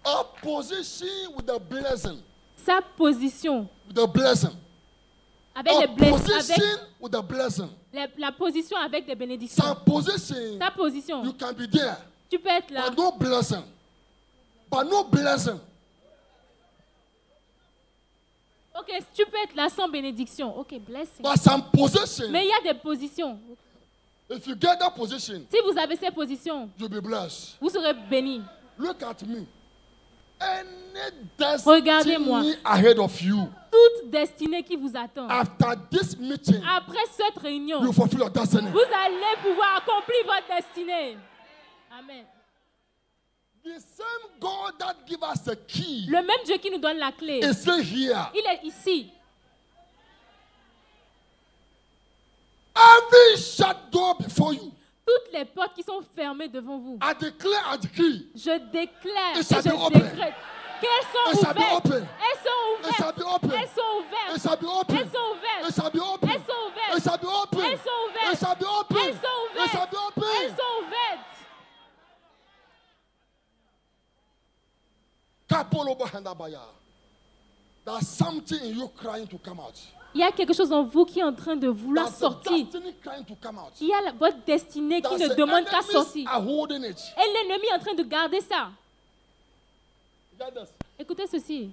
Opposition with the blessing. Sa position With the blessing. avec les blessings, Opposition with the blessing. la position avec des bénédictions. Some position, Ta position, you can be there, tu peux être là, but no blessing. But no blessing. ok, tu peux être là sans bénédiction, ok, blessing. But some position, Mais il y a des positions. if you get that position, Si vous avez ces positions, you'll be blessed. vous serez bénis. Look at me. Any Regardez-moi. destiny ahead of you, Toute destinée qui vous attend. after this meeting, Après cette réunion, you fulfill your destiny. vous allez pouvoir accomplir votre destinée. Amen. The same God that give us the key Le même Dieu qui nous donne la clé, is still here. il est ici. Every shut door before you, Toutes les portes qui sont fermées devant vous, I declare and decree, je déclare et It shall je be open. décrète qu'elles sont It shall be ouvertes. open. Elles sont it shall ouvertes. be open. Elles sont ouvertes. It shall be open. Elles sont ouvertes. It shall be open. Elles sont ouvertes. It shall be open. Elles sont ouvertes. It shall be open. Elles sont ouvertes. It shall be open. Elles sont ouvertes. There's something in you crying to come out. Il y a quelque chose en vous qui est en train de vouloir There's the sortir. destiny crying to come out. Il y a votre destinée qui There's ne the demande qu'à enemies sortir. are holding it. Et l'ennemi est en train de garder ça. Get this. Écoutez ceci.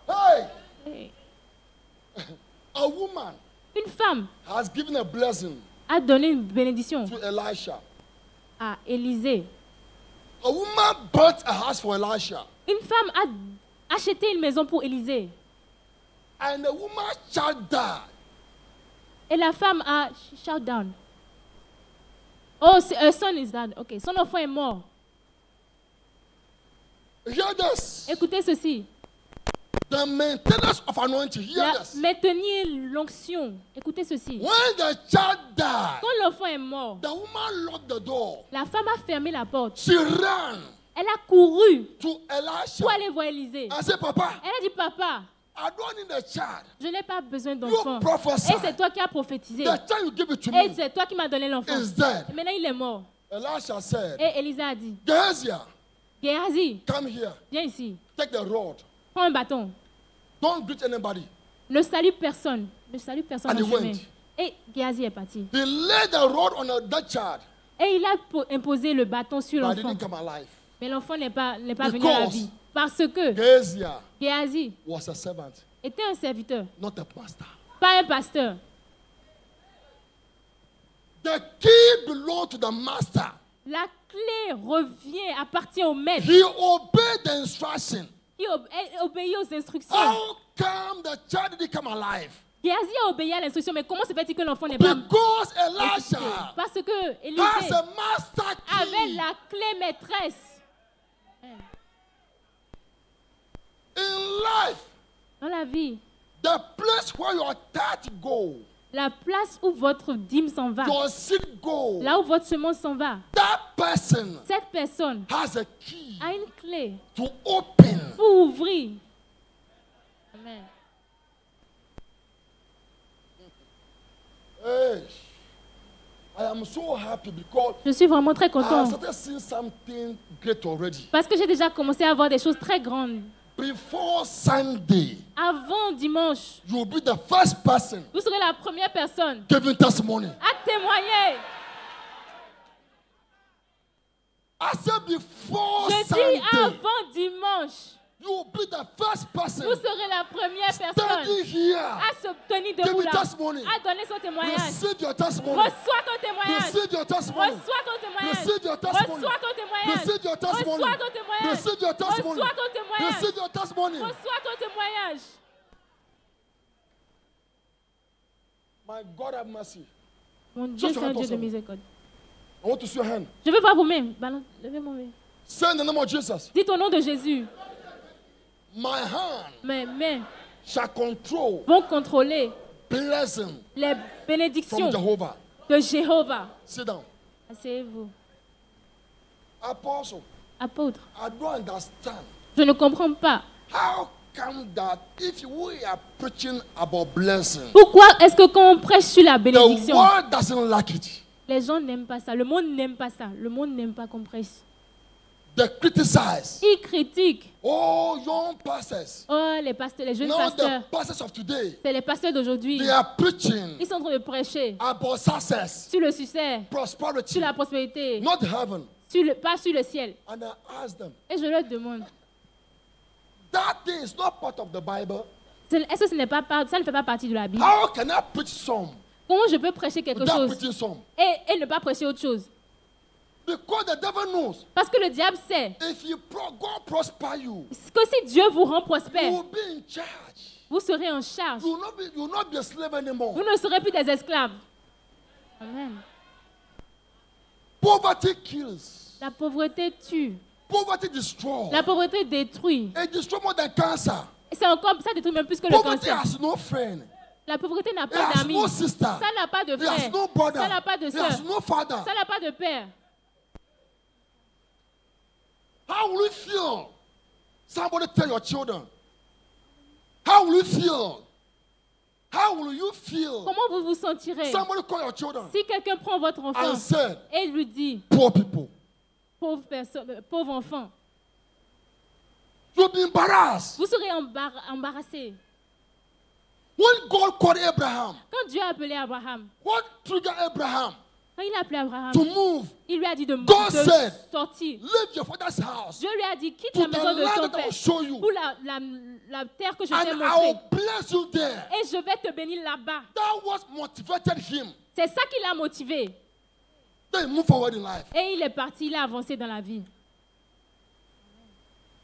Hey, Hey. a woman Une femme has given a blessing a donné une bénédiction to Elisha. à Élisée. A woman built a house for Elisha. Une femme a acheté une maison pour Élisée. And the woman's child died. Et la femme a shout down. Oh, her son is dead. Ok, son enfant est mort. Hear this. Écoutez ceci. The maintenance of anointing. Hear La, this. maintenir l'onction. Écoutez ceci. When the child died, Quand l'enfant est mort, the woman locked the door. la femme a fermé la porte. She ran Elle a couru to Elisha pour aller voir Élisée. and said, Papa, Elle a dit, papa, I don't need a child. je n'ai pas besoin d'enfant. You prophesy. Et c'est toi qui as prophétisé. The child you give it to Et me c'est toi qui m'as donné l'enfant. is dead. Et maintenant, il est mort. Elisha said, Et Élisée a dit, Gehazi, Géhazi, come here. viens ici. Take the rod. Prends un bâton. Don't greet anybody. Ne salue personne. Ne salue personne And en he chemin. went. Et Géhazi est parti. He laid the rod on that child, Et il a imposé le bâton sur but he l'enfant. didn't come alive. Mais l'enfant n'est pas venu à la Because vie. Parce que Gehazi Géhazi was a servant, était un serviteur, not a pastor. pas un pasteur. The key belongs to the master. La clé revient, appartient au maître. He obeyed the instruction. Il obéit aux instructions. How come the child didn't come alive? Géhazi a obéi à l'instruction, mais comment se fait-il que l'enfant n'est pas Because ressuscité? Elisha Parce que has Élisée a master avait key. la clé maîtresse. In life, Dans la vie, the place where your tithe go, la place où votre dîme s'en va, your seed go, là où votre semence s'en va, that person cette personne has a key a une clé to open. pour ouvrir. Amen. Hey, I am so happy because Je suis vraiment très I content started seeing something great already. parce que j'ai déjà commencé à voir des choses très grandes. Before Sunday, Avant dimanche, you will be the first person vous serez la première personne giving testimony. à témoigner. I said before Je dis Sunday, avant dimanche, you will be the first person vous serez la première personne standing here. à se tenir debout Give là, testimony. à donner son témoignage. Receive your testimony. Reçois ton témoignage. Receive your testimony. Reçois ton témoignage. Receive your testimony. Reçois ton témoignage. Receive your testimony. Reçois ton témoignage. Receive your testimony. Reçois ton témoignage. Receive your testimony. Reçois ton témoignage. My God have mercy. Mon Dieu, Juste c'est un Dieu de ensemble. miséricorde. I want to see your hand. Je veux voir vos mains. Balance, levez vos mains. Say in the name of Jesus. Dites au nom de Jésus, My hand mes mains shall control vont contrôler blessing les from bénédictions Jehovah. de Jéhovah. Sit down. Asseyez-vous. Apostle, Apôtre, I don't understand. je ne comprends pas. How come that if we are preaching about blessing, Pourquoi est-ce que quand on prêche sur la the bénédiction, world doesn't like it? les gens n'aiment pas ça, le monde n'aime pas ça, le monde n'aime pas qu'on prêche. They criticize. Ils critiquent. Oh, young pastors. Oh, les pasteurs, les jeunes Now pasteurs, the pastors of today, c'est les pasteurs d'aujourd'hui. they are preaching Ils sont en train de prêcher about success, sur le succès, prosperity, sur la prospérité, not heaven. pas sur le ciel. And I ask them, Et je leur demande, that thing is not part of the Bible. est-ce que ça ne fait pas partie de la Bible? How can I preach some Comment je peux prêcher quelque without chose preaching some? et ne pas prêcher autre chose? Because the devil knows Parce que le diable sait if God prosper you, que si Dieu vous rend you prospère, will be in charge. vous serez en charge. You will not be a slave anymore. Vous ne serez plus des esclaves. Amen. Poverty kills. La pauvreté tue. Poverty destroys. La pauvreté détruit. It destroys more than cancer. Et c'est encore, ça détruit même plus que le Poverty cancer. has no friend. La pauvreté n'a It pas has d'amis. no sister. Ça n'a pas de It has frère. no brother. Ça n'a pas de It soeur. has no father. Ça n'a pas de père. How will you feel? Somebody tell your children. How will you feel? How will you feel? Comment vous vous sentirez Somebody call your children si quelqu'un prend votre enfant and said, et lui dit, poor people. pauvre personne, pauvre enfant, You'll be embarrassed. Vous serez embarrassé. When God called Abraham, Quand Dieu a appelé Abraham, what triggered Abraham quand il a appelé Abraham, to move? il lui a dit de God said, sortir. leave your father's house Dieu lui a dit, quitte to la the maison de land ton that I will père show you, pour la terre que je t'ai and I montrée. will bless you there. Et je vais te bénir là-bas. That was motivated him. C'est ça qui l'a motivé. Then he moved forward in life. Et il est parti, il a avancé dans la vie.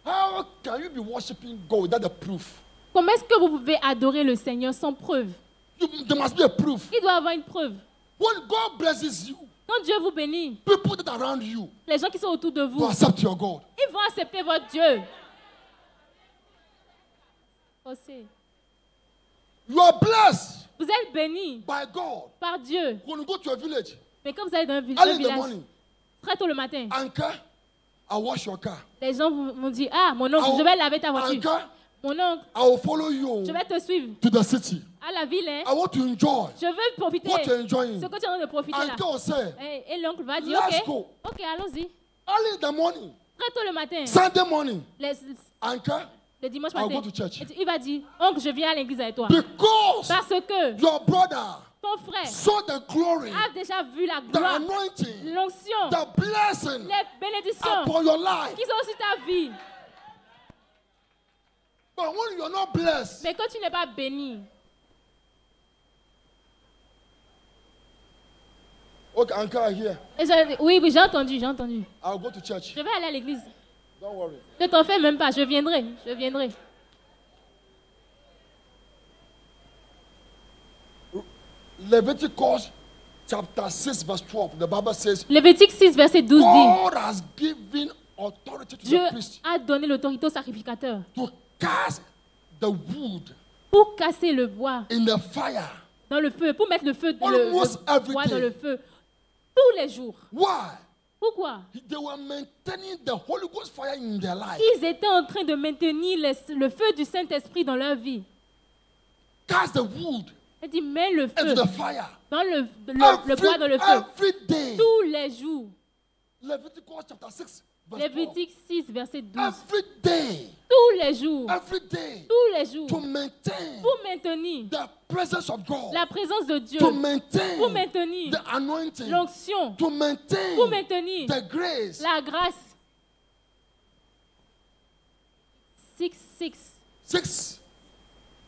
How can you be worshiping God without the proof? Comment est-ce que vous pouvez adorer le Seigneur sans preuve? There must be a proof. Il doit avoir une preuve. When God blesses you, Quand Dieu vous bénit, people that are around you les gens qui sont autour de will vous, accept your God. ils vont accepter votre Dieu. Aussi. You are blessed Vous êtes bénis by God. par Dieu. When you go to a village, Mais quand vous allez dans un early in the village, morning, très tôt le matin, Uncle, I wash your car. les gens vont dire, ah, mon oncle, je vais laver ta voiture. Uncle, Mon oncle, I will follow you je vais te suivre to the city. à la ville. Hein. I want to enjoy Je veux profiter. what you're enjoying. Ce que tu es en train de profiter là. Uncle will say, Et l'oncle va dire, let's ok, go. ok, allons-y. Early in the morning, Très tôt le matin, Sunday morning, les- Uncle, le dimanche I'll matin, go to church. il va dire, oncle, je viens à l'église avec toi. Because Parce que your brother ton frère saw the glory, a déjà vu la the gloire, anointing, l'onction, the blessing les bénédictions upon your life. qui sont sur ta vie. But when you're not blessed, Mais quand tu n'es pas béni, okay, Uncle, I hear. et oui, j'ai entendu, j'ai entendu. I'll go to church. Je vais aller à l'église. Don't worry. Ne t'en fais même pas, je viendrai, je viendrai. Leviticus chapter 6, verse 12, the Bible says, Lévitique 6, verset 12 dit, God has given authority to Dieu the priest a donné l'autorité au sacrificateur to cast the wood pour casser le bois in the fire. dans le feu, pour mettre le feu, Almost every bois dans day. le feu tous les jours. Why? Pourquoi? They were maintaining the Holy Ghost fire in their life. Ils étaient en train de maintenir le feu du Saint-Esprit dans leur vie. Cast the wood Il dit, mets le feu into the fire. dans le bois dans le feu Every day. tous les jours. Leviticus chapter 6, verse 12. Lévitique 6, verset 12. Every day. Tous les jours. Every day. Tous les jours. To maintain Pour maintenir the presence of God. la présence de Dieu. To maintain Pour maintenir the anointing. l'onction. To maintain Pour maintenir the grace. la grâce. 6. 6.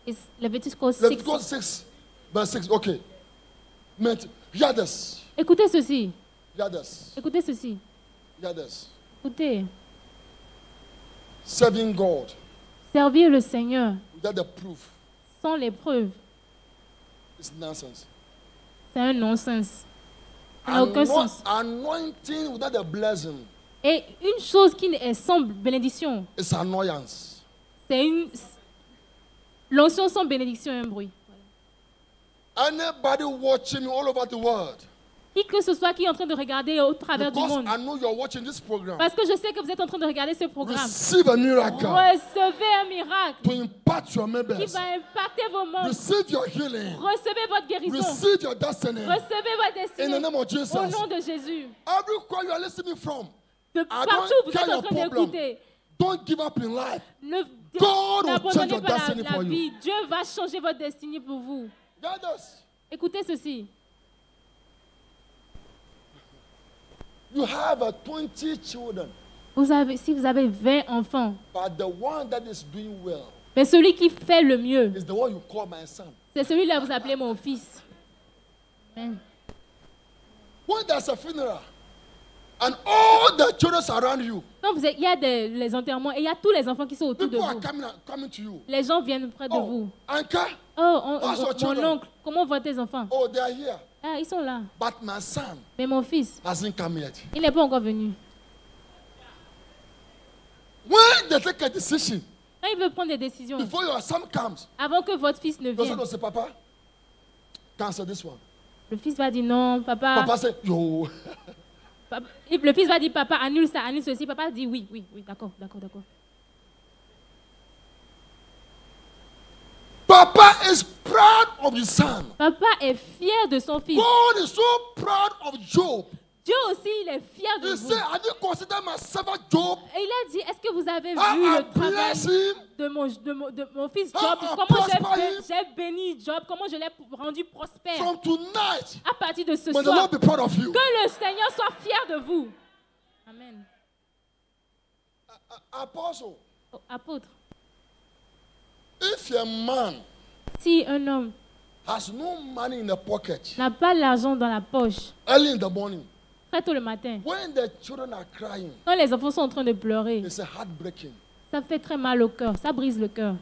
It's Leviticus 6. Leviticus 6, verse 6. Okay. Hear this. Écoutez ceci. Hear this. Écoutez ceci. Hear this. Écoutez. Serving God Servir le Seigneur without the proof sans les preuves, is nonsense. c'est un non-sens. Ça n'a aucun sens. Anointing without the blessing Et une chose qui est sans bénédiction, is annoyance. c'est une... L'onction sans bénédiction est un bruit. Anybody watching me all over the world, Qui que ce soit qui est en train de regarder au travers du because monde. I know you're watching this program, Parce que je sais que vous êtes en train de regarder ce programme. receive a miracle Recevez un miracle to impact your qui members. va impacter vos membres. Receive your healing. Recevez votre guérison. Receive your destiny. Recevez votre In the destinée. name of Jesus. Au nom de Jésus. Everywhere you are listening from, De I partout don't où vous care êtes en your train problem. d'écouter. Don't give up in life. Ne God will n'abandonnez change your pas destiny la for you. vie. Dieu va changer votre destinée pour vous. Get this. Écoutez ceci. You have 20 children, Si vous avez 20 enfants, but the one that is doing well mais celui qui fait le mieux, is the one you call my son. c'est celui-là que vous appelez mon fils. Amen. When there's a funeral and all the children around you, Quand il y a les enterrements et il y a tous les enfants qui sont autour de people are vous. coming to you. Les gens viennent près de Oh, vous. uncle, Oh, how's your mon children? oncle, comment vont tes enfants? Oh, they are here. Ah, ils sont là. But my son Mais mon fils, hasn't come yet. il n'est pas encore venu. When they take a decision, Quand il veut prendre des décisions, before your son comes, avant que votre fils ne your son vienne, will say, Papa, cancel this one. le fils va dire non, papa. Papa say, yo. Le fils va dire papa, annule ça, annule ceci. Papa dit oui, d'accord. Papa is proud of his son. Papa est fier de son fils. God is so proud of Job. Dieu aussi, il est fier de He vous. said, have you considered my servant Job? Et il a dit, est-ce que vous avez vu How I le travail bless him? de mon fils How Job? I Comment prosper him? j'ai béni Job? Comment je l'ai rendu prospère? From tonight, À partir de ce may the soir, Lord be proud of you. que le Seigneur soit fier de vous. Amen. Apostle, Oh, apôtre, if a man si un homme has no money in the pocket n'a pas l'argent dans la poche, early in the morning, très tôt le matin, when the children are crying, quand les enfants sont en train de pleurer, it's a heartbreaking. ça fait très mal au cœur, ça brise le cœur.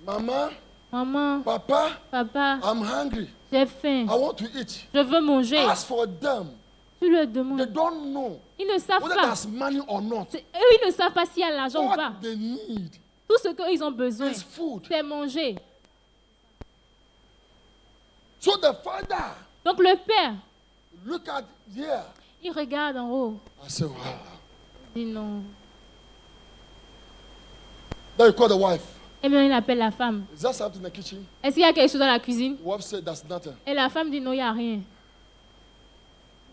Mama, Maman, Papa, papa, I'm hungry. j'ai faim, I want to eat. je veux manger. As for them, Tu leur they demandes. don't know Ils ne savent whether pas. there's money or not. Eux, ils ne savent pas s'il y a l'argent ou pas. What they need Tout ce qu'ils ont besoin, is food. c'est manger. So the father, Donc le père, look at here. il regarde en haut. I say, wow. Il dit non. Then you call the wife. Et bien il appelle la femme. Is there something in the kitchen? Est-ce qu'il y a quelque chose dans la cuisine? The wife said, there's nothing. Et la femme dit non, il n'y a rien.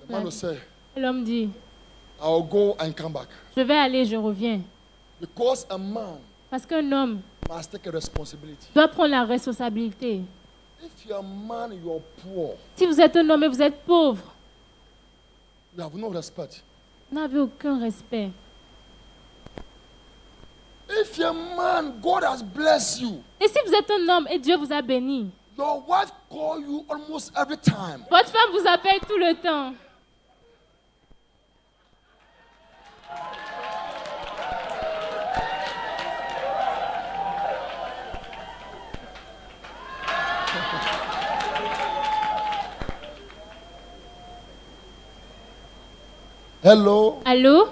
The man will say, Et l'homme dit, I'll go and come back. je vais aller, je reviens. Because a man Parce qu'un homme must take a responsibility. doit prendre la responsabilité. If you're a man, you're poor, Si vous êtes un homme et vous êtes pauvre, you have no respect. vous n'avez aucun respect. If you're a man, God has blessed you. Et si vous êtes un homme et Dieu vous a béni, Your wife calls you almost every time. votre femme vous appelle tout le temps. Hello, Allô,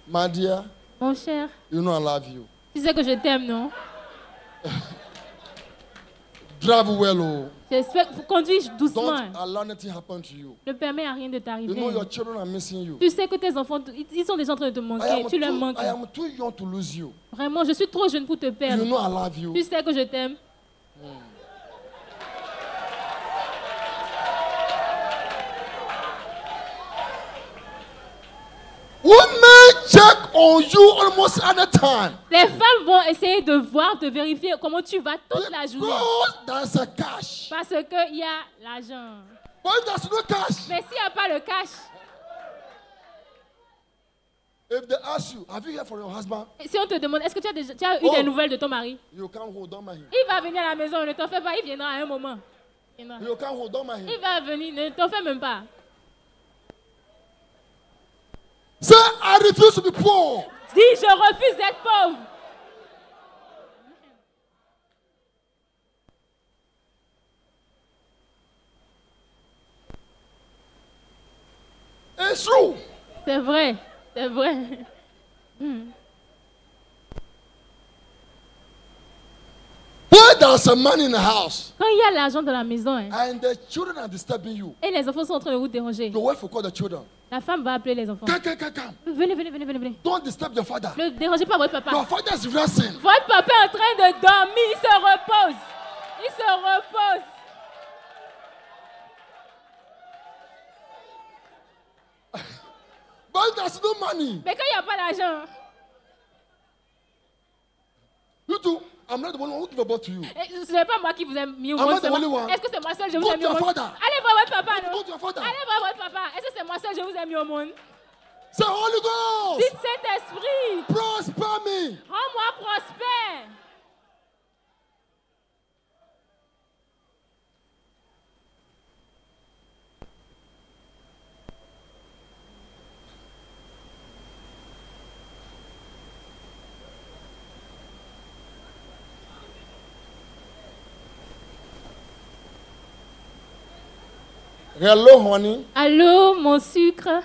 my dear. mon cher, You know I love you. tu sais que je t'aime, non? Drive well, oh. J'espère que vous conduisez doucement. Don't allow anything happen to you. Ne permets à rien de You t'arriver. know your children are missing you. Tu sais que tes enfants, ils sont déjà en train de te manquer. Tu leur manques. I am too young to lose you. Vraiment, je suis trop jeune pour te You perdre. know I love you. Tu sais que je t'aime. Women check on you almost any time. Les femmes vont essayer de voir, de vérifier comment tu vas toute la journée. Because there's a cash. Parce qu'il y a l'argent. But if there's no cash, Mais s'il n'y a pas le cash, if they ask you, have you heard from your husband? si on te demande, est-ce que tu as eu des nouvelles de ton mari? You can't hold on my hand. Il va venir à la maison, ne t'en fais pas, il viendra à un moment. Il viendra. You can't hold on my hand. Il va venir, ne t'en fais même pas. Say, I refuse to be poor. Dis, je refuse d'être pauvre. It's true. C'est vrai, c'est vrai. Where there's a man in the house Quand il y a l'argent dans la maison hein, and the children are disturbing you, et les enfants sont en train de vous déranger, the wife will call the children. la femme va appeler les enfants. Come. Venez, venez, venez, venez, venez. Don't disturb your father. Ne dérangez pas votre papa. Your father is resting. Votre papa est en train de dormir, il se repose. Il se repose. But there's no money. Mais quand il n'y a pas d'argent, You too. I'm not the one who give a birth to you. ce n'est pas moi qui vous ai mis au I'm monde. not the only one. Est-ce que c'est moi seul je vous Go ai to mis au your monde? father. Allez voir votre papa, non? Go to your father. Allez voir votre papa. Est-ce que c'est moi seul je vous ai mis au monde? Say, Holy Ghost, Dites Saint-Esprit, prosper me. rends-moi prospère. Hello, honey. Allô, mon sucre.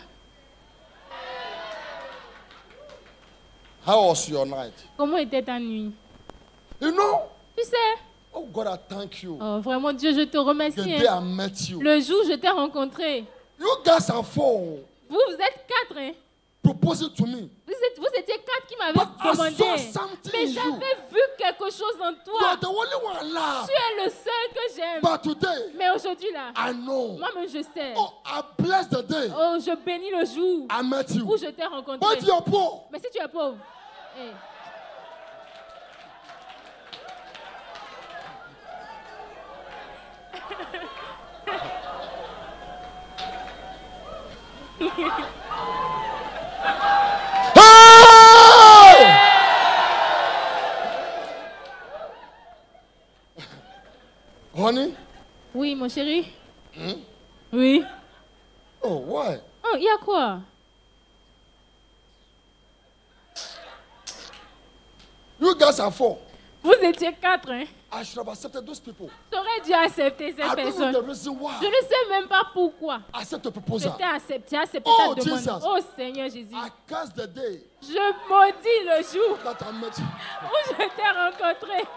How was your night? Comment était ta nuit? You know, Tu sais, oh God, I thank you. oh, vraiment Dieu, je te The remercie. day hein. I met you. Le jour où je t'ai rencontré, You guys are four. vous êtes 4, hein? proposing to me. Vous étiez 4 qui m'avaient But I demandé. saw something Mais in you. j'avais vu quelque chose en You toi. are the only one I love. Tu es le seul que j'aime. But today, Mais aujourd'hui là, I know. moi-même je sais. Oh, I bless the day Oh, je bénis le jour I met you. où je t'ai rencontré. But you're poor. Mais si tu es pauvre, hey. Hey! Honey? Oui, mon chéri. Hmm? Oui. Oh, why? Oh, il y a quoi? You guys are 4. Vous étiez 4, hein? I should have accepted those people. T'aurais dû accepter cette I don't know personne. the reason why. Je ne sais même pas pourquoi. Accept the Je proposal. t'ai accepté ta Oh, demande. Jesus. Oh Seigneur Jésus. I curse the day Je maudis le jour that I met you. où je t'ai rencontré.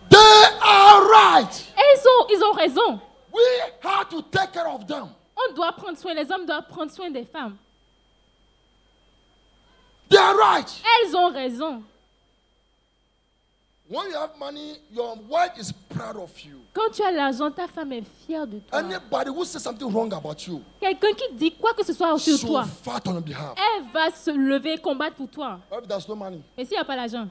They are right. Et ils ont raison. We have to take care of them. On doit prendre soin, les hommes doivent prendre soin des femmes. They are right. Elles ont raison. When you have money, your wife is proud of you. Quand tu as l'argent, ta femme est fière de toi. Anybody who says something wrong about you Quelqu'un qui dit quoi que ce soit sur should toi, fight on your behalf. elle va se lever et combattre pour toi. If there's no money. Et s'il n'y a pas l'argent?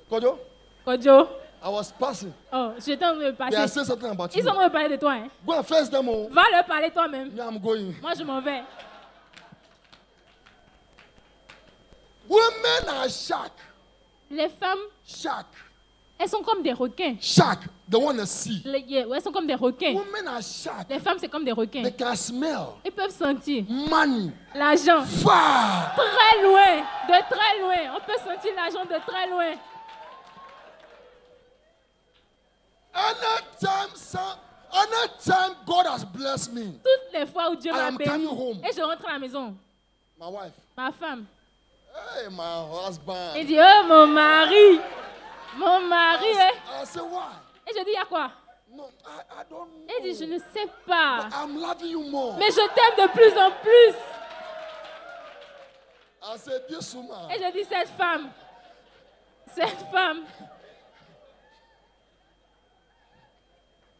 Kojo, Kodjo, I was passing. oh, j'étais en train de They are passer. saying something about Ils you. sont en train de parler de toi. Hein. Go and face them all. Va leur parler toi-même. Me, I'm going. Moi, je m'en vais. Women are shark. Les femmes, Shark. elles sont comme des requins. Shark. The one that see. Elles sont comme des requins. Women are shark. Les femmes, c'est comme des requins. They can smell Ils peuvent sentir money l'argent far. très loin, de très loin. On peut sentir l'argent de très loin. Anytime God has blessed me, Toutes les fois où Dieu I m'a am béni coming home. et je rentre à la maison, My wife, ma femme, hey, my husband. elle dit, oh mon mari, hein. I say, why? Et je dis, il y a quoi? No, I don't know. Elle dit, je ne sais pas. I'm loving you more. Mais je t'aime de plus en plus. I said, this woman. Et je dis, cette femme.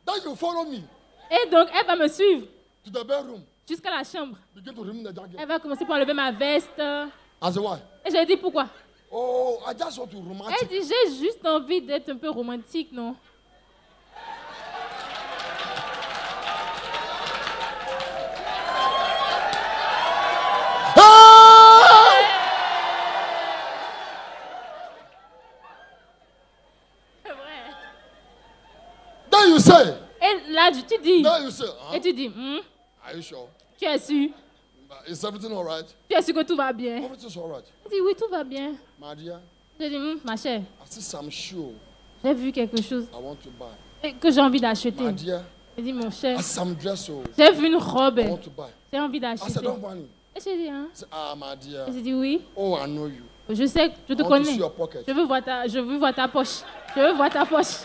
Then you follow me Et donc, elle va me suivre to the bedroom. jusqu'à la chambre. Begin to remove the jacket. Elle va commencer par enlever ma veste. I said, why? Et je lui dis, pourquoi? Oh, I just want to Elle romantic. dit, j'ai juste envie d'être un peu romantique, non? Hey! C'est vrai. Then you say, Et là, tu dis, then you say, et tu dis, are you sure? tu es sûr? Is everything all right? Tu es sûr que tout va bien? Everything's all right. Elle dit, oui, tout va bien. My dear, Je dis, ma chère, I see some shoe j'ai vu quelque chose I want to buy. et que j'ai envie d'acheter. My dear, Elle dit, mon I cher, see some dress j'ai vu une robe, I want to buy. j'ai envie I d'acheter. said, don't money. Et je dis, hein? I said, my dear. Et je dis, oui, Oh, I know you. je sais, je te I want to see connais. your pocket. Je veux voir ta poche. Je veux voir ta poche.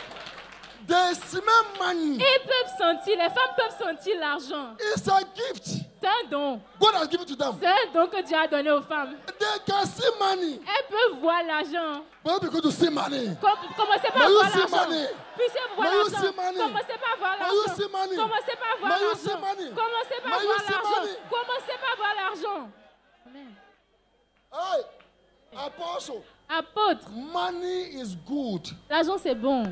They smell money. Et ils peuvent sentir, les femmes peuvent sentir l'argent. It's a gift. C'est un don. God has given to them. C'est un don que Dieu a donné aux femmes. They can see money. Elles peuvent voir l'argent. But because to see money. Commencez par May you voir see l'argent. money. Puissiez voir May you l'argent. see money. Commencez par voir May you l'argent. see money. Commencez par voir May you see l'argent. money. Commencez par May you voir see l'argent. money. Commencez par voir l'argent. Amen. Hey, apostle. Apôtre, Money is good. l'argent c'est bon.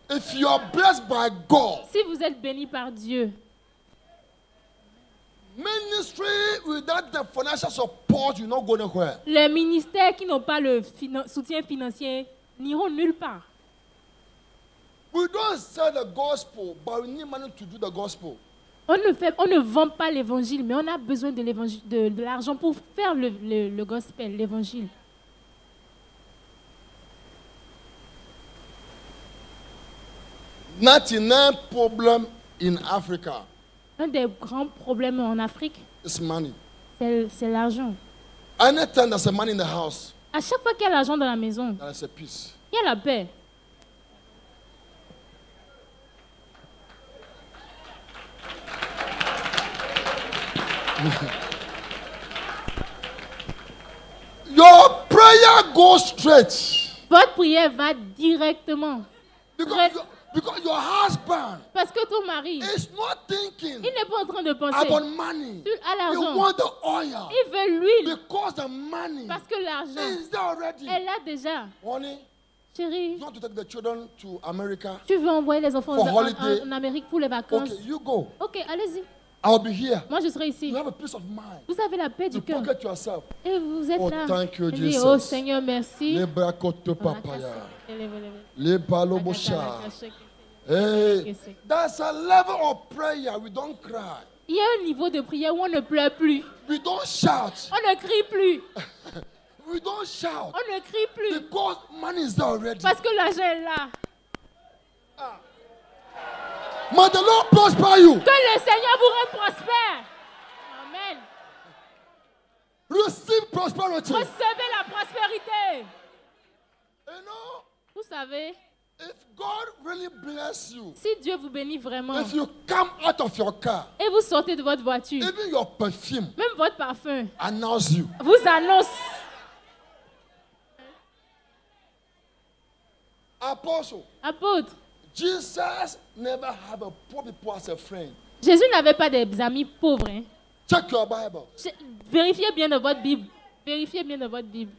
If you are blessed by God, Si vous êtes béni par Dieu, ministry without the financial support, you not go nowhere. les ministères qui n'ont pas le soutien financier n'iront nulle part. We don't sell the gospel, but we need money to do the gospel. On ne vend pas l'évangile, mais on a besoin de l'évangile, de l'argent pour faire le gospel, l'évangile. $99 problem in Africa Un des grands problèmes en Afrique, is money. c'est l'argent. Anytime there's a money in the house, À chaque fois qu'il y a l'argent dans la maison, there is a peace. il y a la paix. Your prayer goes straight. Votre prière va directement. Because your husband Parce que ton mari, is not thinking il n'est pas en train de penser about money. à You l'argent. want the oil. Il veut l'huile. Because the money Parce que l'argent, is there already. elle l'a déjà. Honey, Chérie, you want to take the children to America? tu veux envoyer les enfants For holiday. en Amérique pour les vacances? Okay, you go. Ok, allez-y. I'll be here. Moi, je serai ici. You have a peace of mind. Vous avez la paix du You cœur. pocket yourself. Et vous êtes Oh, là. thank you, Il dit, Jesus. oh Seigneur, merci. Les brakoto papaya. Les Les balobosha. Hey, that's a level of prayer. We don't cry. Il y a un niveau de prière où on ne pleure plus. We don't shout. On ne crie plus. We don't shout. On ne crie plus. Because money is there already. Parce que l'argent est là. May the Lord prosper you. Que le Seigneur vous rende prospère. Amen. Receive prosperity. Recevez la prospérité. You know, Vous savez, if God really bless you, si Dieu vous bénit vraiment if you come out of your car, et vous sortez de votre voiture, even your perfume même votre parfum announce you. vous annonce. Apostle, Apôtre, Jesus never have a poor people as a friend. Jésus n'avait pas des amis pauvres. Hein. Check your Bible. Vérifiez bien dans votre Bible. Vérifiez bien dans votre Bible.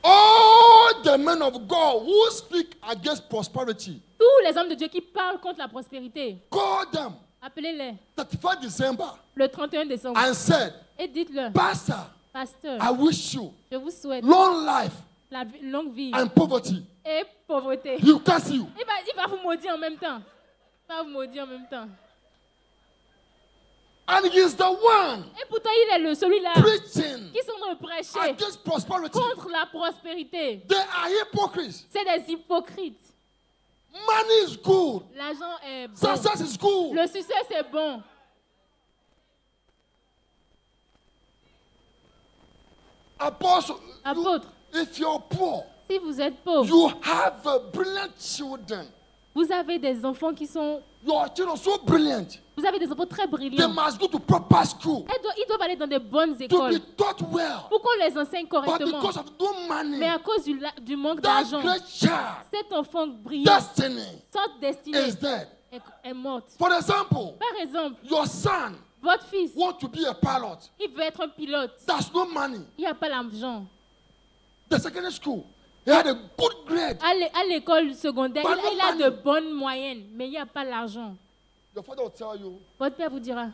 All the men of God who speak against prosperity, Tous les hommes de Dieu qui parlent contre la prospérité, call them appelez-les 31 December le 31 décembre and said, et dites-leur, Pastor, pasteur, I wish you je vous souhaite long life la longue vie and poverty. et pauvreté. You curse you. Il va vous maudire en même temps. Il va vous maudire en même temps. And he's the one Et pourtant, il est celui-là preaching qui sont en train de prêcher against prosperity. contre la prospérité. They are hypocrites. C'est des hypocrites. Money is good. L'argent est bon. Success is good. Le succès, c'est bon. Apostle, Apôtre, if you're poor, si vous êtes pauvre, you have brilliant children. vous avez des enfants qui sont... Your children are so brilliant. Vous avez des enfants très They brillants. must go to proper school Ils doivent aller dans de bonnes to écoles be taught well. pour qu'on les enseigne But correctement. because of no money, Mais à cause du manque that d'argent, great child, cet enfant brillant, destiny, cette destinée is dead. est morte. For example, Par exemple, your son votre fils, wants to be a pilot. il veut être un pilote. There's no money. Il n'y a pas l'argent. The secondary school, he had a good grade. À l'école secondaire, Pas il de a de money. bonnes moyennes, mais il n'y a pas l'argent. Your father will tell you, Votre père vous dira,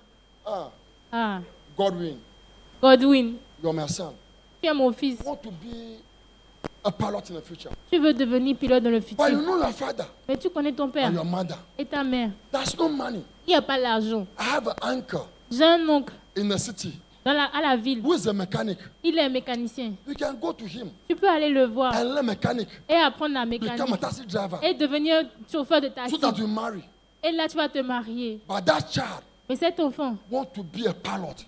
ah, Godwin, Godwin, you're my son. tu es mon fils, You want to be a pilot in the future. tu veux devenir pilote dans le But you futur. know your father Mais tu connais ton père and your mother. et ta mère. There's no money. Il n'y a pas l'argent. I have an uncle J'ai un oncle in the city à la ville. who is a mechanic. Il est mécanicien. You can go to him Tu peux aller le voir and learn mechanic. et apprendre la Become a mécanique taxi driver et devenir chauffeur de so taxi. that you marry. Et là, tu vas te marier. But that child Mais cet enfant want to be a pilot.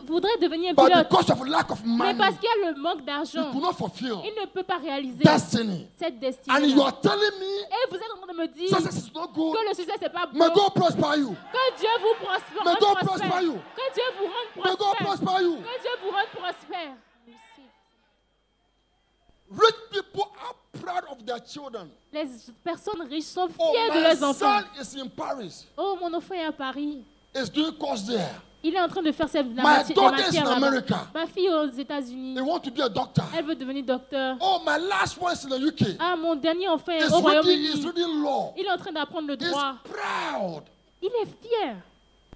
voudrait devenir But pilote. because of lack of Mais money, parce qu'il y a le manque he d'argent, could not fulfill il ne peut pas réaliser destiny. cette And destinée. you are telling me Et vous êtes en train de me dire success is not good. que le succès, c'est pas bon. May God prosper you. Que Dieu vous prospère. May rende God prospère. prosper you. Que Dieu vous rende May God prospère. prosper you. Que Dieu vous rende prospère. Rich people are proud of their children. Les personnes riches sont Oh, fiers de my leurs enfants. son is in Paris. Oh, mon enfant est à Paris. He's doing course there. Il est en train de faire My daughter is in là-bas. America. Ma fille est aux États-Unis. They want to be a doctor. Elle veut devenir docteur. Oh, my last one is in the UK. Ah, mon dernier enfant est He's au reading Royaume-Uni. law. Il est en train d'apprendre le He's droit. proud Il est fier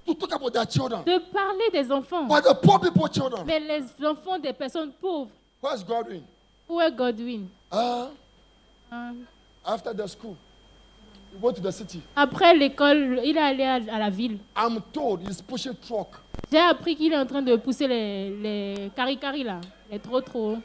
to talk about their children. de parler des enfants. But the poor people children. Mais les enfants des personnes pauvres. Where's Godwin? Où est Godwin? Ah. After the school, he went to the city. Après l'école, il est allé à la ville. I'm told he's pushing truck. J'ai appris qu'il est en train de pousser les cari-cari là. Les trop.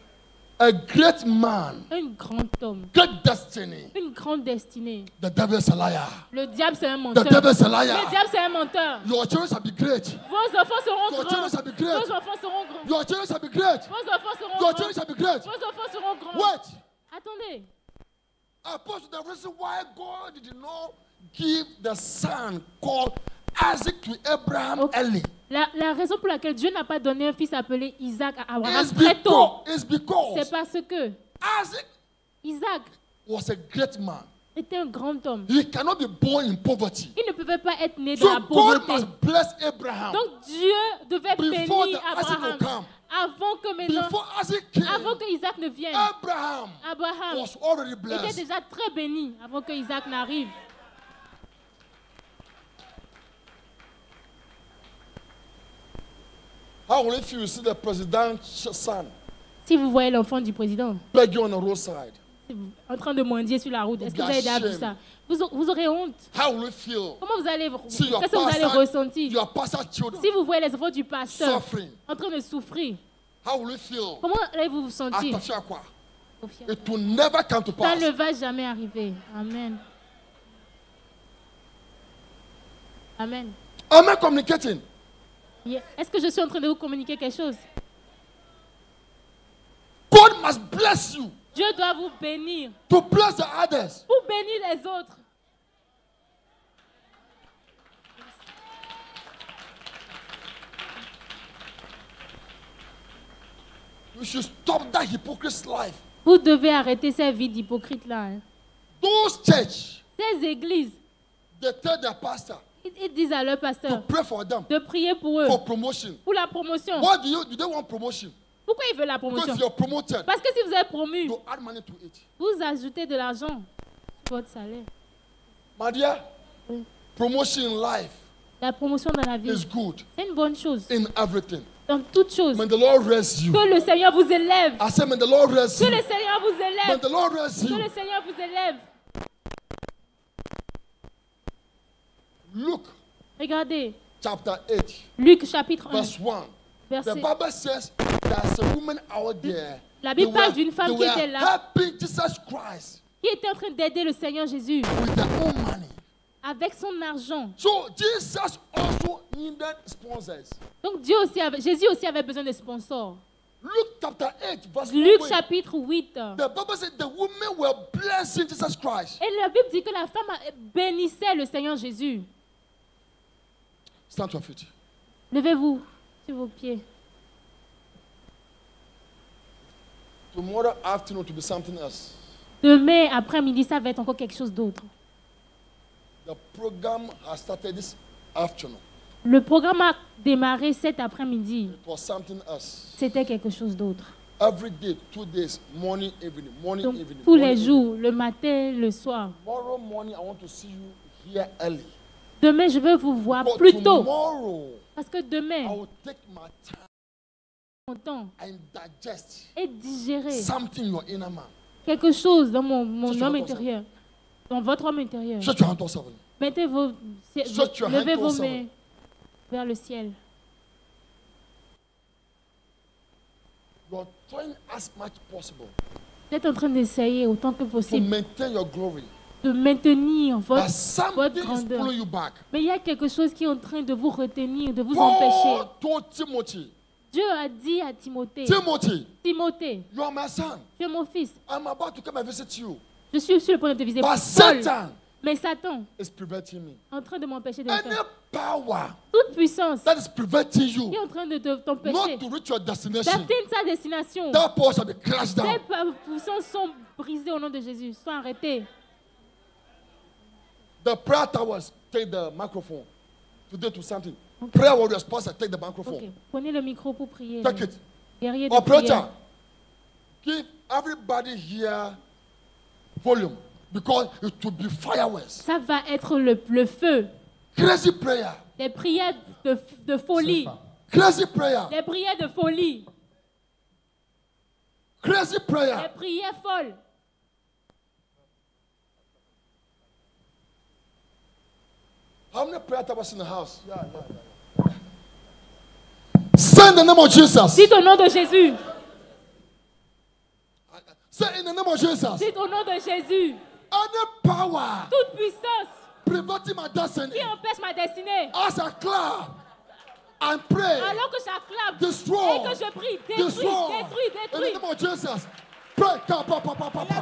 A great man, Un grand homme. great destiny. Une grande destinée. The devil is a liar. Le diable, c'est un The menteur. devil is a Le liar. diable, c'est un menteur. Your children shall be great. Vos enfants seront Your grands. children shall be great. Vos enfants seront grands. Your children shall be great. Vos enfants seront Your grands. children shall be great. Vos enfants seront grands. Wait. Attendez. Apostle, the reason why God did not give the son called Isaac to Abraham Ok. early La raison pour laquelle Dieu n'a pas donné un fils appelé Isaac à Abraham très tôt, is because c'est parce que Isaac Isaac was a great man. était un grand homme. He cannot be born in poverty. Il ne pouvait pas être né So dans la God pauvreté. must bless Abraham. Donc Dieu devait Before bénir the Isaac will Abraham come. avant que maintenant, Before Isaac came, avant que Isaac ne vienne. Abraham Abraham was already était blessed. déjà très béni avant que Isaac n'arrive. How will it feel to see the president's son Si vous voyez l'enfant du président begging on the roadside? en train de mendier sur la route, est-ce que vous avez déjà vu ça? Vous aurez honte. How will it feel? Comment vous allez, See your qu'est-ce que vous allez pastor, ressentir? your pastor children Si vous voyez les enfants du pasteur suffering. en train de souffrir, How will it feel? comment allez-vous vous sentir? Atafiakwa. It will never come to Ça pass. ne va jamais arriver. Amen. Amen. Am I communicating? Est-ce que je suis en train de vous communiquer quelque chose? God must bless you Dieu doit vous bénir to bless the others. pour bénir les autres. You should stop that hypocrisy life. Vous devez arrêter cette vie d'hypocrite-là. Hein. Those church, Ces églises, they tell their pastor ils disent à leur to pasteur pray for them de prier pour eux, for promotion. pour la promotion. Why do they want promotion? Pourquoi ils veulent la Because promotion? if you're promoted, Parce que si vous êtes promu, you add money to it. vous ajoutez de l'argent sur votre salaire. My dear, Oui. promotion in life La promotion dans la vie, is good c'est une bonne chose. in everything. Dans toute chose. When the Lord raise you, Que le Seigneur vous élève. I say, when the Lord raise Que you, le Seigneur vous when élève. the Lord raise Que you, le Seigneur vous élève. Luke Regardez, chapter 8, Luc chapitre 1, verse 1. The verset. Bible says there's a woman out there. La Bible They parle were- d'une femme they qui were était là, helping Jesus Christ qui était en train d'aider le Seigneur Jésus with their own money. avec son argent. So Jesus also needed sponsors. Donc Jésus aussi avait besoin de sponsors. Luke chapter 8, verse 1. Luc chapitre 8. The Bible said the women were blessing Jesus Christ. Et la Bible dit que la femme bénissait le Seigneur Jésus. Stand to your feet. Levez-vous sur vos pieds. Tomorrow afternoon to be something else. Demain après-midi, ça va être encore quelque chose d'autre. The program has started this afternoon. Le programme a démarré cet après-midi. It was something else. C'était quelque chose d'autre. Every day, 2 days, morning, evening, morning, Donc, evening. tous morning, les jours, le matin, le soir. evening. Tomorrow morning, I want to see you here early. Demain, je vais vous voir But plus tôt. tomorrow, Parce que I demain, will take my time mon temps and digest est digérer something in your inner man. quelque chose dans mon Shut your homme hand towards intérieur. Dans votre homme intérieur. Shut your hand towards heaven. Mettez Shut your hand levez vos towards mains heaven. vers le ciel. You're trying as much possible Vous êtes en train d'essayer autant que to possible maintain your glory. de maintenir But votre something is grandeur. pulling you back. Mais il y a quelque chose qui est en train de vous retenir, de vous empêcher. Paul told Timothy, Dieu a dit à Timothée, Timothy, Timothée, you are my son. tu es mon fils. I'm about to come and visit you. Je suis sur le point de te visiter. But Paul, Satan mais Satan is preventing me. est en train de m'empêcher de le Any faire. power Toute puissance that is preventing qui you est en train de t'empêcher not to reach your destination, d'atteindre sa destination. that power shall be crushed down. Ces puissances sont brisées au nom de Jésus, sont arrêtées. The prayer towers take the microphone today to something. Prayer warriors, pastor, take the microphone. Ok, prenez le micro pour prier. Take it. Guerrier de Operator, prière. give everybody here volume because it will be fireworks. Ça va être le feu. Crazy prayer. Des prières de folie. Crazy prayer. Des prières de folie. Crazy Des prayer. prières folles. How many prayer towers in the house? Yeah. Say in the name of Jesus. Dites au nom de Jésus. Say in the name of Jesus. Dites au nom de Jésus. Any power Toute puissance preventing my destiny qui empêche ma destinée. as I clap and pray. Alors que j'acclame Destroy. et que je prie, détruis, Destroy. détruis, In the détruis. name of Jesus. Pray. Ka pa pa pa pa pa.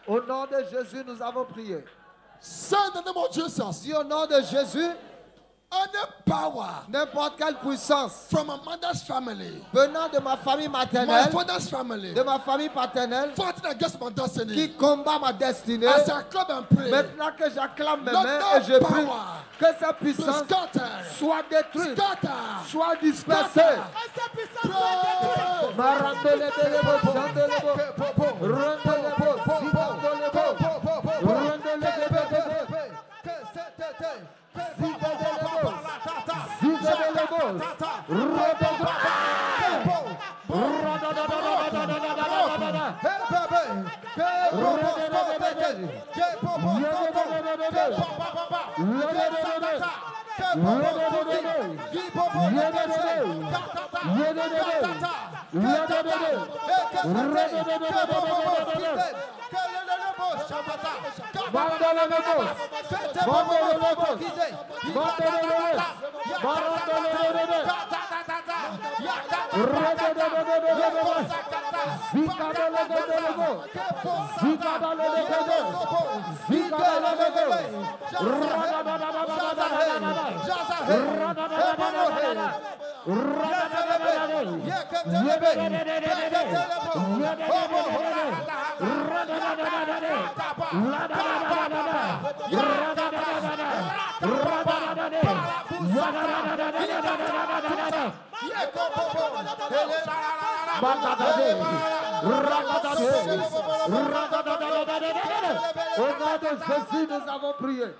Au nom de Jésus, nous avons prié. Say in the name of Jesus. Dis au nom de Jésus, Any power n'importe quelle puissance from a mother's family, venant de ma famille my maternelle, father's family, de ma famille paternelle, fighting against my destiny. qui combat ma destinée, As I clap and pray, maintenant que j'acclame mes let mains that et je prie power que sa be puissance scattered. soit détruite, Scatter. soit dispersée. Au nom de Jésus, nous avons prié.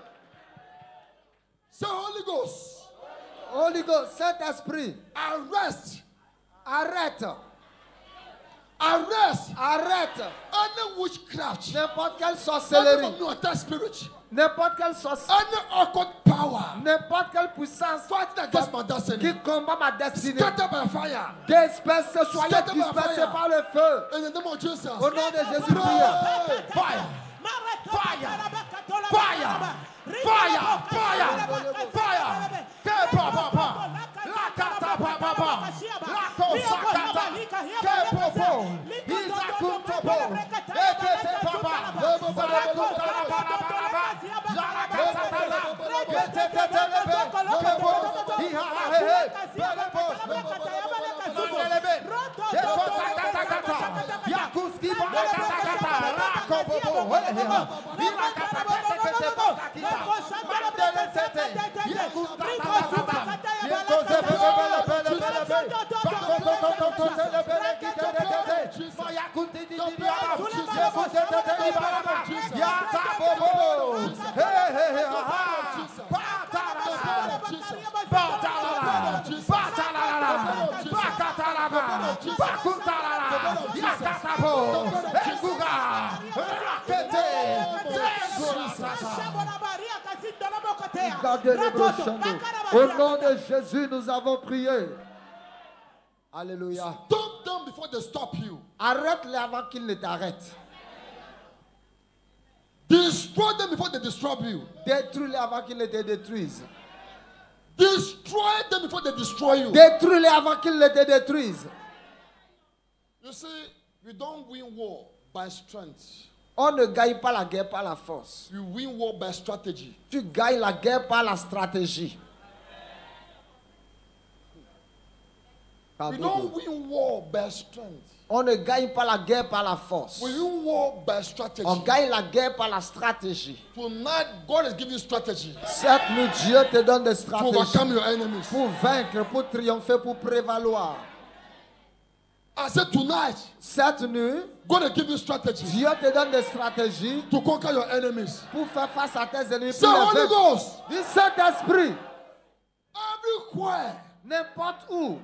Say, Holy Ghost, Holy Ghost, Saint-Esprit, arrest, arrête, arrest arrête any witchcraft, n'importe quelle any sorcellerie, monitored spirit, n'importe quelle sorcellerie, any occult power n'importe quelle puissance fighting against my qui destiny. combat ma destinée. Scatter by fire. Dispersez, soyez Scatter by dispersés fire. par le feu. In the name of Jesus. Au nom de Jésus, prions. Fire. Fire. Fire. Fire. Fire. Fire. Ke pa pa pa. La kata pa pa pa. La kosa kata. Ke po po. Iza kunto po. Ekete pa pa. Sa kota la ba la ba la ba. Jala kasa tata. Kete te te lebe. Ke po. Iha la he he. Bele po. Mandelebe. Ekosa kata kata. Yakuski ba kata kata. Au nom de Jésus, nous avons prié. Alléluia. Stop them before they stop you. Arrête-les avant qu'ils ne t'arrêtent. Destroy them before they destroy you. Détruis-les avant qu'ils ne te détruisent. Destroy them before they destroy you. Détruis-les avant qu'ils ne te détruisent. You see, we don't win war by strength. On ne gagne pas la guerre par la force. We win war by strategy. Tu gagnes la guerre par la stratégie. We don't win war by strength. On ne gagne pas la guerre par la force. We win war by strategy. On gagne la guerre par la stratégie. Tonight, God is giving you strategy Cette nuit, Dieu te donne des to stratégies overcome your enemies. pour vaincre, pour triompher, pour prévaloir. I said tonight, Cette nuit, God will give you strategy Dieu te donne des stratégies to conquer your enemies. pour faire face à tes ennemis. Say, pour les Holy vaincre. Ghost, Du Saint-Esprit, everywhere n'importe où,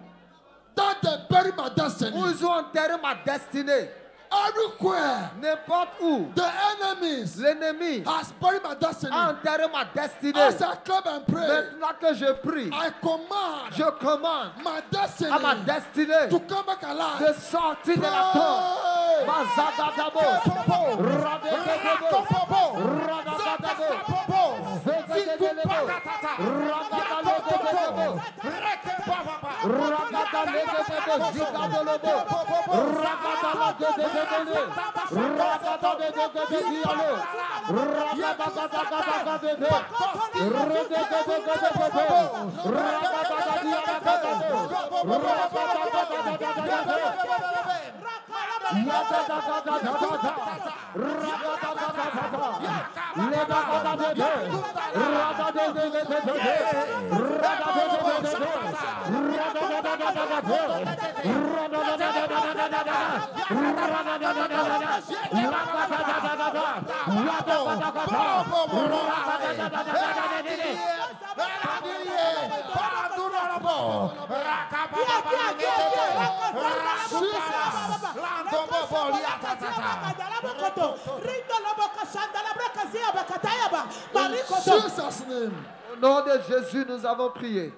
that they bury my où destiny, ils ont enterré ma destinée, everywhere n'importe où, the enemies l'ennemi has buried my destiny. a enterré ma destinée. As I clap and pray, Maintenant que je prie, I command je commande my destiny à ma destinée to come back de alive. sortir de la tombe. Pray. Mazagadabo, Radekebo, Radagadabo, Zegedelebo, Radagalebo, Radagalebo, Zigadelebo, Radagalebo, Jesus' name. Au nom de Jésus, nous avons prié.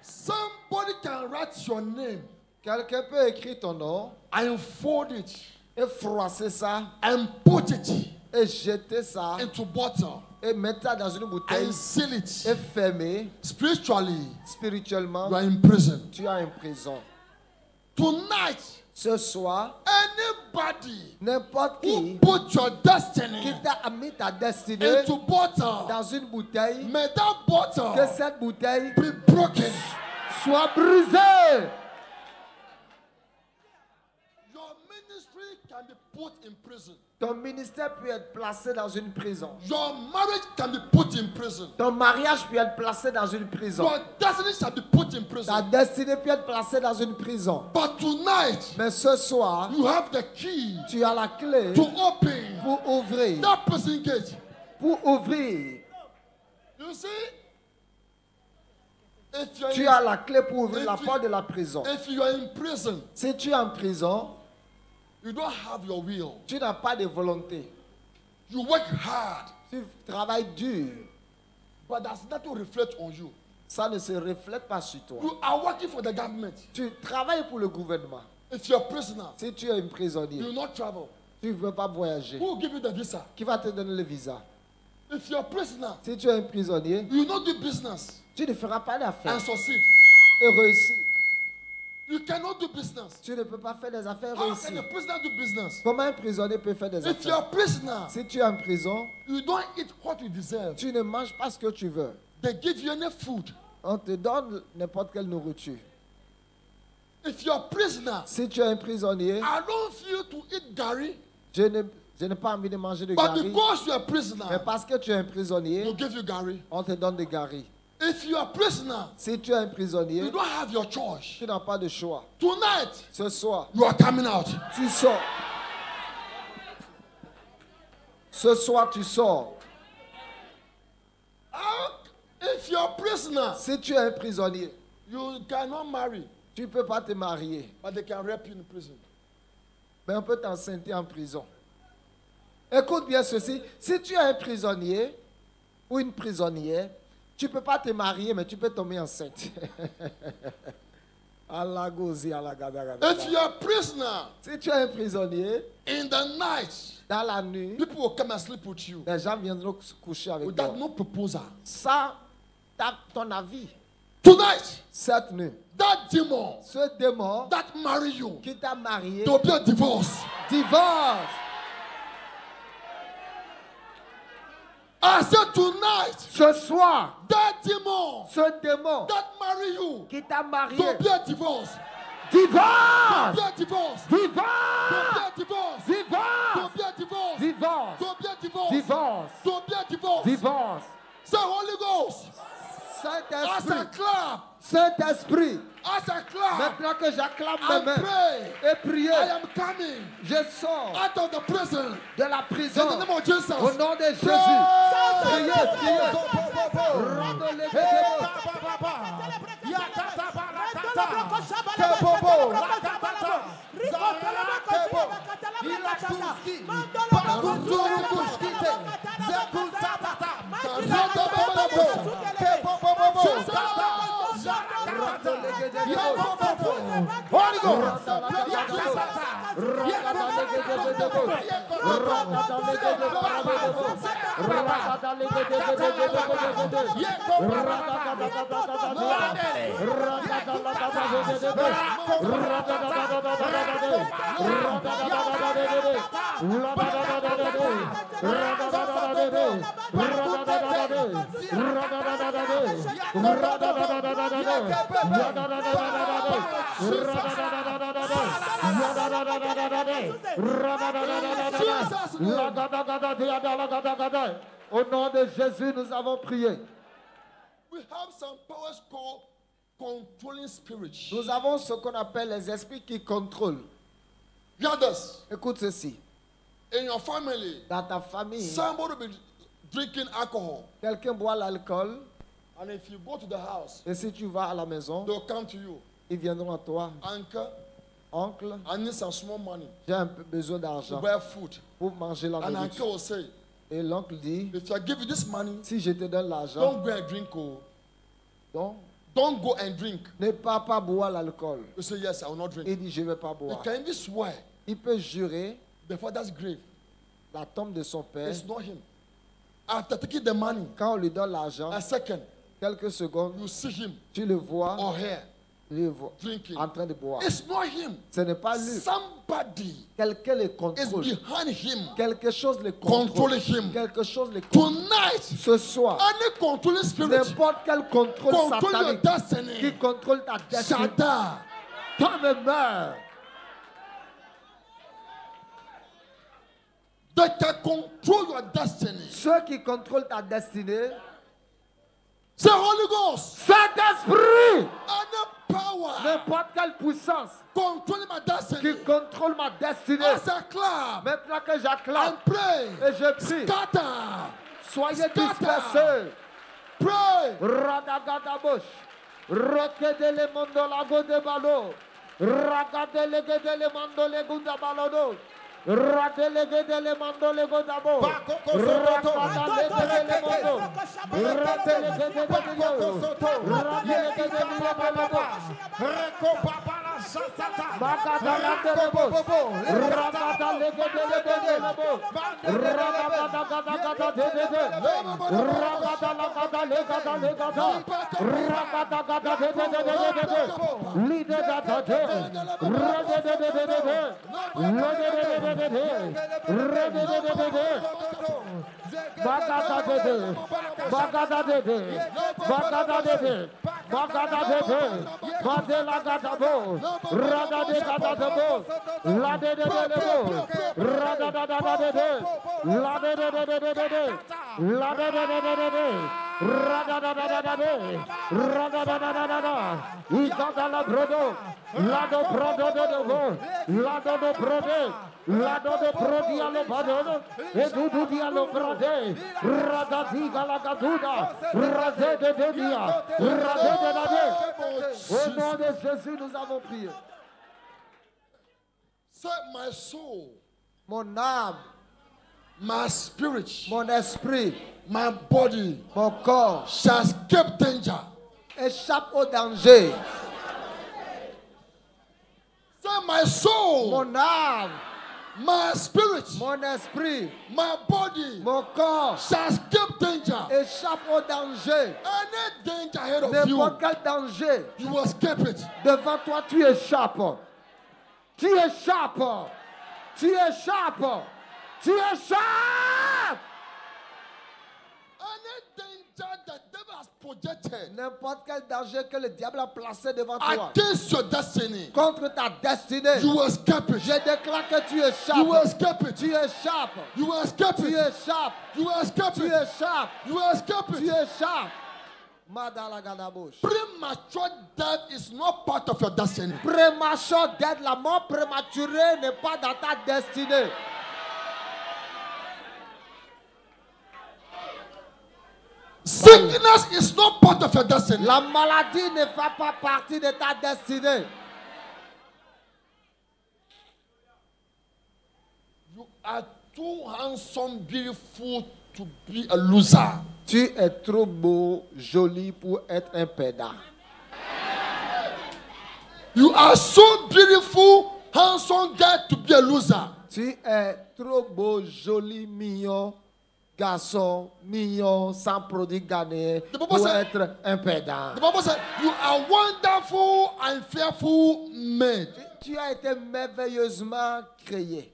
Somebody can write your name Quelqu'un peut écrire ton nom and fold it et froisser ça and put it et jeter ça into bottle et mettre ça dans une bouteille and seal it. et fermer. Spiritually, Spirituellement, you are in prison. tu as une prison. Tonight, Ce soir, anybody n'importe who qui put your destiny qui t'a mis ta destinée into bottle, dans une bouteille, may that que bottle cette bouteille be broken. soit brisée. Your ministry can be put in prison. Ton ministère peut être placé dans une prison. Your marriage can be put in prison. Ton mariage peut être placé dans une prison. Your destiny shall be put in Ta prison. destinée peut être placée dans une prison. But tonight, Mais ce soir, you have the key tu as la clé to open pour ouvrir. that prison gate. Pour ouvrir. You see, if you are Tu as la clé pour ouvrir la If you- porte de la prison. if you are in prison, Si tu es en prison, you don't have your will. tu n'as pas de volonté. You work hard, Tu travailles dur. but there's nothing to reflect on you. Ça ne se reflète pas sur toi. You are working for the government. Tu travailles pour le gouvernement. If you're a prisoner, Si tu es un you will prisonnier, not travel. tu ne veux pas voyager. Who will give you the visa? Qui va te donner le visa? If you're a prisoner, Si tu es un prisonnier, you will not do business tu ne feras pas d'affaires and succeed. et réussir. You cannot do business. Tu ne peux pas faire des affaires How can réussies. a prisoner do business? Comment un prisonnier peut faire des If you're a affaires? prisoner, Si tu es en prison, you don't eat what you deserve. tu ne manges pas ce que tu veux. They give you any food. On te donne n'importe quelle nourriture. If you're a prisoner, Si tu es un prisonnier, I don't feel to eat gari. je ne Je n'ai pas envie de manger de But gari. because you're a Mais prisoner, parce que tu es un prisonnier, they'll give you gari. on te donne des gari. If you're a prisoner, Si tu es un you prisonnier, don't have your choice. tu n'as pas de choix. Tonight, Ce soir, you are coming out. tu sors. Ce soir, tu sors. If you're a prisoner, Si tu es un prisonnier, you cannot marry, tu ne peux pas te marier. but they can rape you in prison. Mais on peut t'enceinte en prison. Écoute bien ceci. Si tu es un prisonnier ou une prisonnière, tu ne peux pas te marier, mais tu peux tomber enceinte. If you're a prisoner, Si tu es un prisonnier, in the night, dans la nuit, people will come and sleep with you les gens viendront se coucher avec toi. without no proposal. Sans ton avis. Tonight, Cette nuit, that demon ce démon that marry you, qui t'a marié, there will be a divorce. divorce. I said tonight, Ce soir, that demon ce démon that marry you, qui t'a marié, there will be a divorce. divorce. There will be a divorce. Divorce. There will be a divorce. There will Divorce. be a divorce. Divorce. There will be a divorce. Divorce. There will be a divorce. Divorce. Say Holy Ghost. As I Saint-Esprit. clap, Saint-Esprit. as I clap, Maintenant que j'acclame mes and mains pray, et prier, I am coming je sors out of the prison. de la In the prison name of Jesus. au nom de Jésus. Pray. Priez, priez. Holy Ghost. Au nom de Jésus, nous avons prié. We have some powers called controlling spirits. Nous avons ce qu'on appelle les esprits qui contrôlent. Hear this. Écoute ceci. In your family, Dans ta famille, somebody will be drinking alcohol. quelqu'un boit l'alcool And if you go to the house, et si tu vas à la maison, they'll come to you. ils viendront à toi. Uncle, Oncle, I need some small money j'ai un peu besoin to d'argent buy food. pour manger la And uncle nourriture. will say, Et l'oncle dit, if I give you this money, si je te donne l'argent, don't go and drink. Oh. donc, Don't go and drink. ne pas boire l'alcool. You say, yes, I will not drink. Il dit, je ne vais pas You boire. can even swear Il peut jurer the father's grave. la tombe de son père. It's not him. After taking the money, Quand on lui donne l'argent, a second, quelques secondes, you see him tu le vois, or her drinking. en train de boire. It's not him. Ce n'est pas lui. Somebody Quelqu'un le is contrôle. behind him, Quelque chose le contrôle. controlling him. Quelque chose le contrôle. Tonight, Ce soir, any controlling spirit n'importe quel contrôle control your satanique destiny. qui contrôle ta destinée, Shaddai. toi-même, They can control your destiny. ceux qui contrôlent ta destinée, Say Holy Ghost. Saint-Esprit, Any power n'importe quelle puissance controlling my destiny. qui contrôle ma destinée, As I clap maintenant que and j'acclame pray, et je prie, scatter, soyez dispersés. pray. Radagadabosh, rokedele mondolago de balo, ragadele gedele mandole gunda balodo, radele gedele mandole godabo, ragadele gedele mondo, radele gedele mondo, radele gedele mondo, bagadala delebo, ragadale gedele delebo, ragadagadagadagada delebo, ragadala gadale gadale gada, ragadagada delebo, lide gadade, radedededede, radedededede, bagadadede, bagadadede, bagadadede, bagadadede, badela gadabo, Radade Kadabo, Lade de Lebo, Radadadadade, Lade de Radadadadade, Radadadadada, Ikadala Brodo, Lado Brodo de Devo, Lado de Brode, Lado de Prodialo Badon, Edudu Dialo Brode, Radadiga la Gaduda, Rade de Dedia, Rade de Dade. Au nom de Jésus, nous avons prié. Say, my soul, Mon âme, my spirit, mon esprit, my body mon corps shall escape danger. échappe au danger. Say, my soul, Mon âme, my spirit, mon esprit, my body mon corps shall escape danger. échappe au danger. Any danger ahead of N'importe you, quel danger. you will escape it. Devant toi, tu échappes. Tu échappes. Tu échappes. Tu échappes. Any danger the devil has projected N'importe quel danger que le diable a placé devant toi. against your destiny, Contre ta destinée. you will escape it. Je déclare que tu You will échappes. escape it. Tu échappes. You will escape Tu it. échappes. You will escape Tu it. échappes. You will escape Tu it. échappes. Madalagadabouche. Premature death is not part of your destiny. Prématuré d'être la mort prématurée n'est pas dans ta destinée. Sickness is not part of your destiny. La maladie ne fait pas partie de ta destinée. You are too handsome, beautiful to be a loser. Tu es trop beau, joli pour être un pédard. You are so beautiful, handsome girl to be a loser. Tu es trop beau, joli, mignon, garçon, mignon, sans produit gagné Bible pour said- être un pédard. The Bible said, you are wonderful and fearful made. Tu as été merveilleusement créé.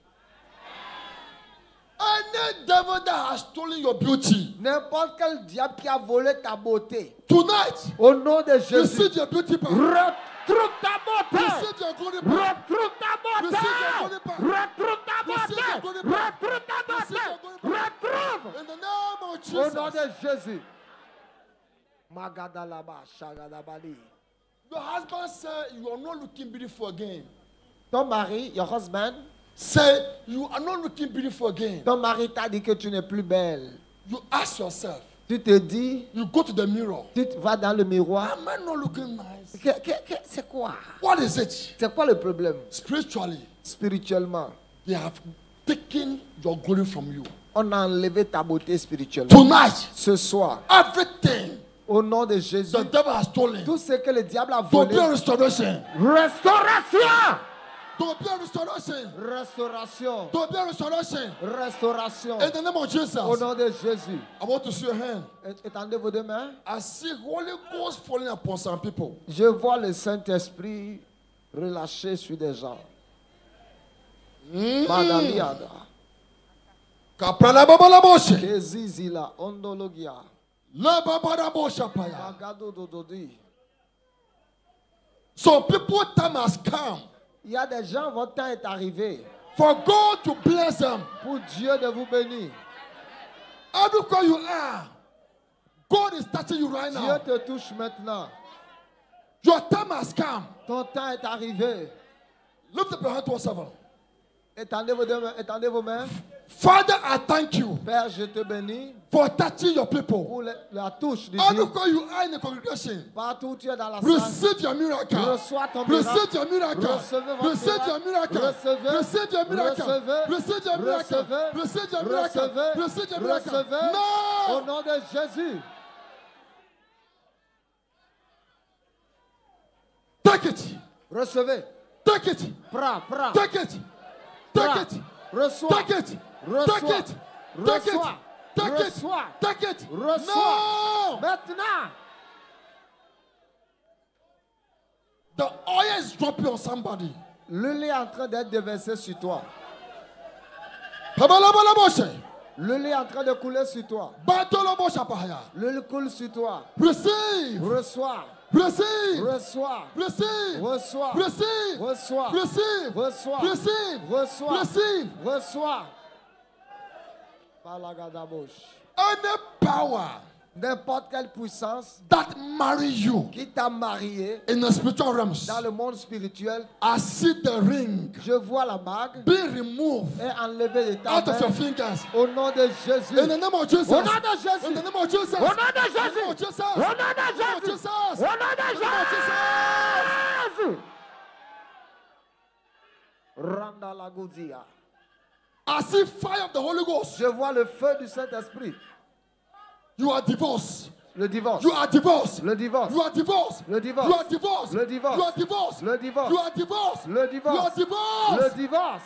Any devil that has stolen your beauty, N'importe quel diable qui a volé ta beauté, tonight, au nom de Jésus, receive your beauty back. Retrouve ta beauté. Receive your glory back. Retrouve ta beauté. Retrouve ta beauté. Retrouve ta beauté. Retrouve. In the name of au nom Jesus. de Jésus. Magadalaba, shagadabali. Your husband said you are not looking beautiful again. Ton mari, your husband, Say you are not looking beautiful again. ton mari t'a dit que tu n'es plus belle. You ask yourself, Tu te dis, you go to the mirror. tu vas dans le miroir. Am I not looking nice? C'est quoi? What is it? C'est quoi le problème? Spiritually, Spirituellement, they have taken your glory from you. on a enlevé ta beauté spirituellement. Tonight, Ce soir, everything au nom de Jésus, the devil has stolen, tout ce que le diable a to be a volé, restoration. Restauration. To be a restoration. restauration, To be a restoration. restauration, In the name of Jesus, au nom de Jésus. I want to see your hand. Étendez vos deux mains. I see Holy Ghost falling upon some people. Je vois le Saint-Esprit relâché sur des gens. Madaliada. Kaprala babala boshe. Kezizila, ondologia. La babala boshe paya. Magado dododi. So people time has come Il y a des gens, votre temps est arrivé for God to bless them. pour Dieu de vous bénir. Everywhere you are, God is touching you right Dieu now. te touche maintenant. Your time has come. Ton temps est arrivé. Lift up your hand towards heaven. Étendez vos deux mains. Étendez vos mains. Father, I thank you Père, je te bénis for touching your people. pour la touche divine. Everywhere you are in the congregation, Partout où tu es dans la salle, receive your miracle. reçois ton miracle. Receive your miracle. Recevez votre Receive your miracle. Recevez. Receive your miracle. Recevez. Receive your miracle. Recevez. Receive your miracle. Recevez. Receive your miracle. Recevez. Au No. nom de Jésus. Take it. Recevez. Take it. Prends. Take it. Take it. Reçois. Take it. Reçois. Take it. Take it. Reçois. Take it. Reçois. Take it. Reçois. No. Maintenant. The oil is dropping on somebody. L'huile est en train d'être déversée sur toi. Kabalabalaboshe. L'huile est en train de couler sur toi. Batolobosha pahaya. L'huile coule sur toi. Receive. Reçois. Receive. Reçois. Receive. Reçois. Receive. Reçois. Receive. Reçois. Receive. Reçois. Receive. Reçois. Palagadabosh. Any power N'importe quelle puissance that marry you qui t'a marié in the spiritual realms, dans le monde spirituel, I see the ring je vois la bague being removed et enlevée de ta out of your main fingers. au nom de Jésus. In the name of Jesus. Au nom de In Jésus. the name of Jesus. Au nom de In the name Jésus. of Jesus. Au nom de In the name of Jésus. Jesus. Au nom de In the name of Jesus. Jésus. Randa la goudia. I see fire of the Holy Ghost. Je vois le feu du Saint-Esprit. You are divorced. Le divorce. You are divorced. Le divorce. You are divorced. Le divorce. You are divorced. Le divorce. You are divorced. Le divorce. You are divorced. Le You are divorce. divorced. Le divorce.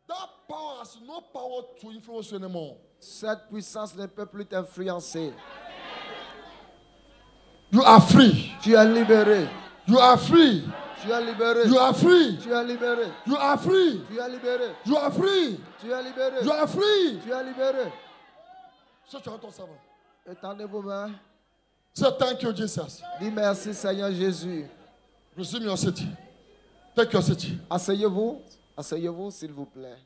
That power has no power to influence you anymore. Cette puissance ne peut plus t'influencer. You are free. Tu es libéré. You are free. Tu es libéré. You are free. Tu es libéré. You are free. Tu es libéré. You are free. Tu es libéré. You are free. Tu es libéré. So tu as ton servant. Étendez vos mains. Say thank you, Jesus. Dis merci Seigneur Jésus. Resume your seat. Take your seat. Asseyez-vous. Asseyez-vous s'il vous plaît.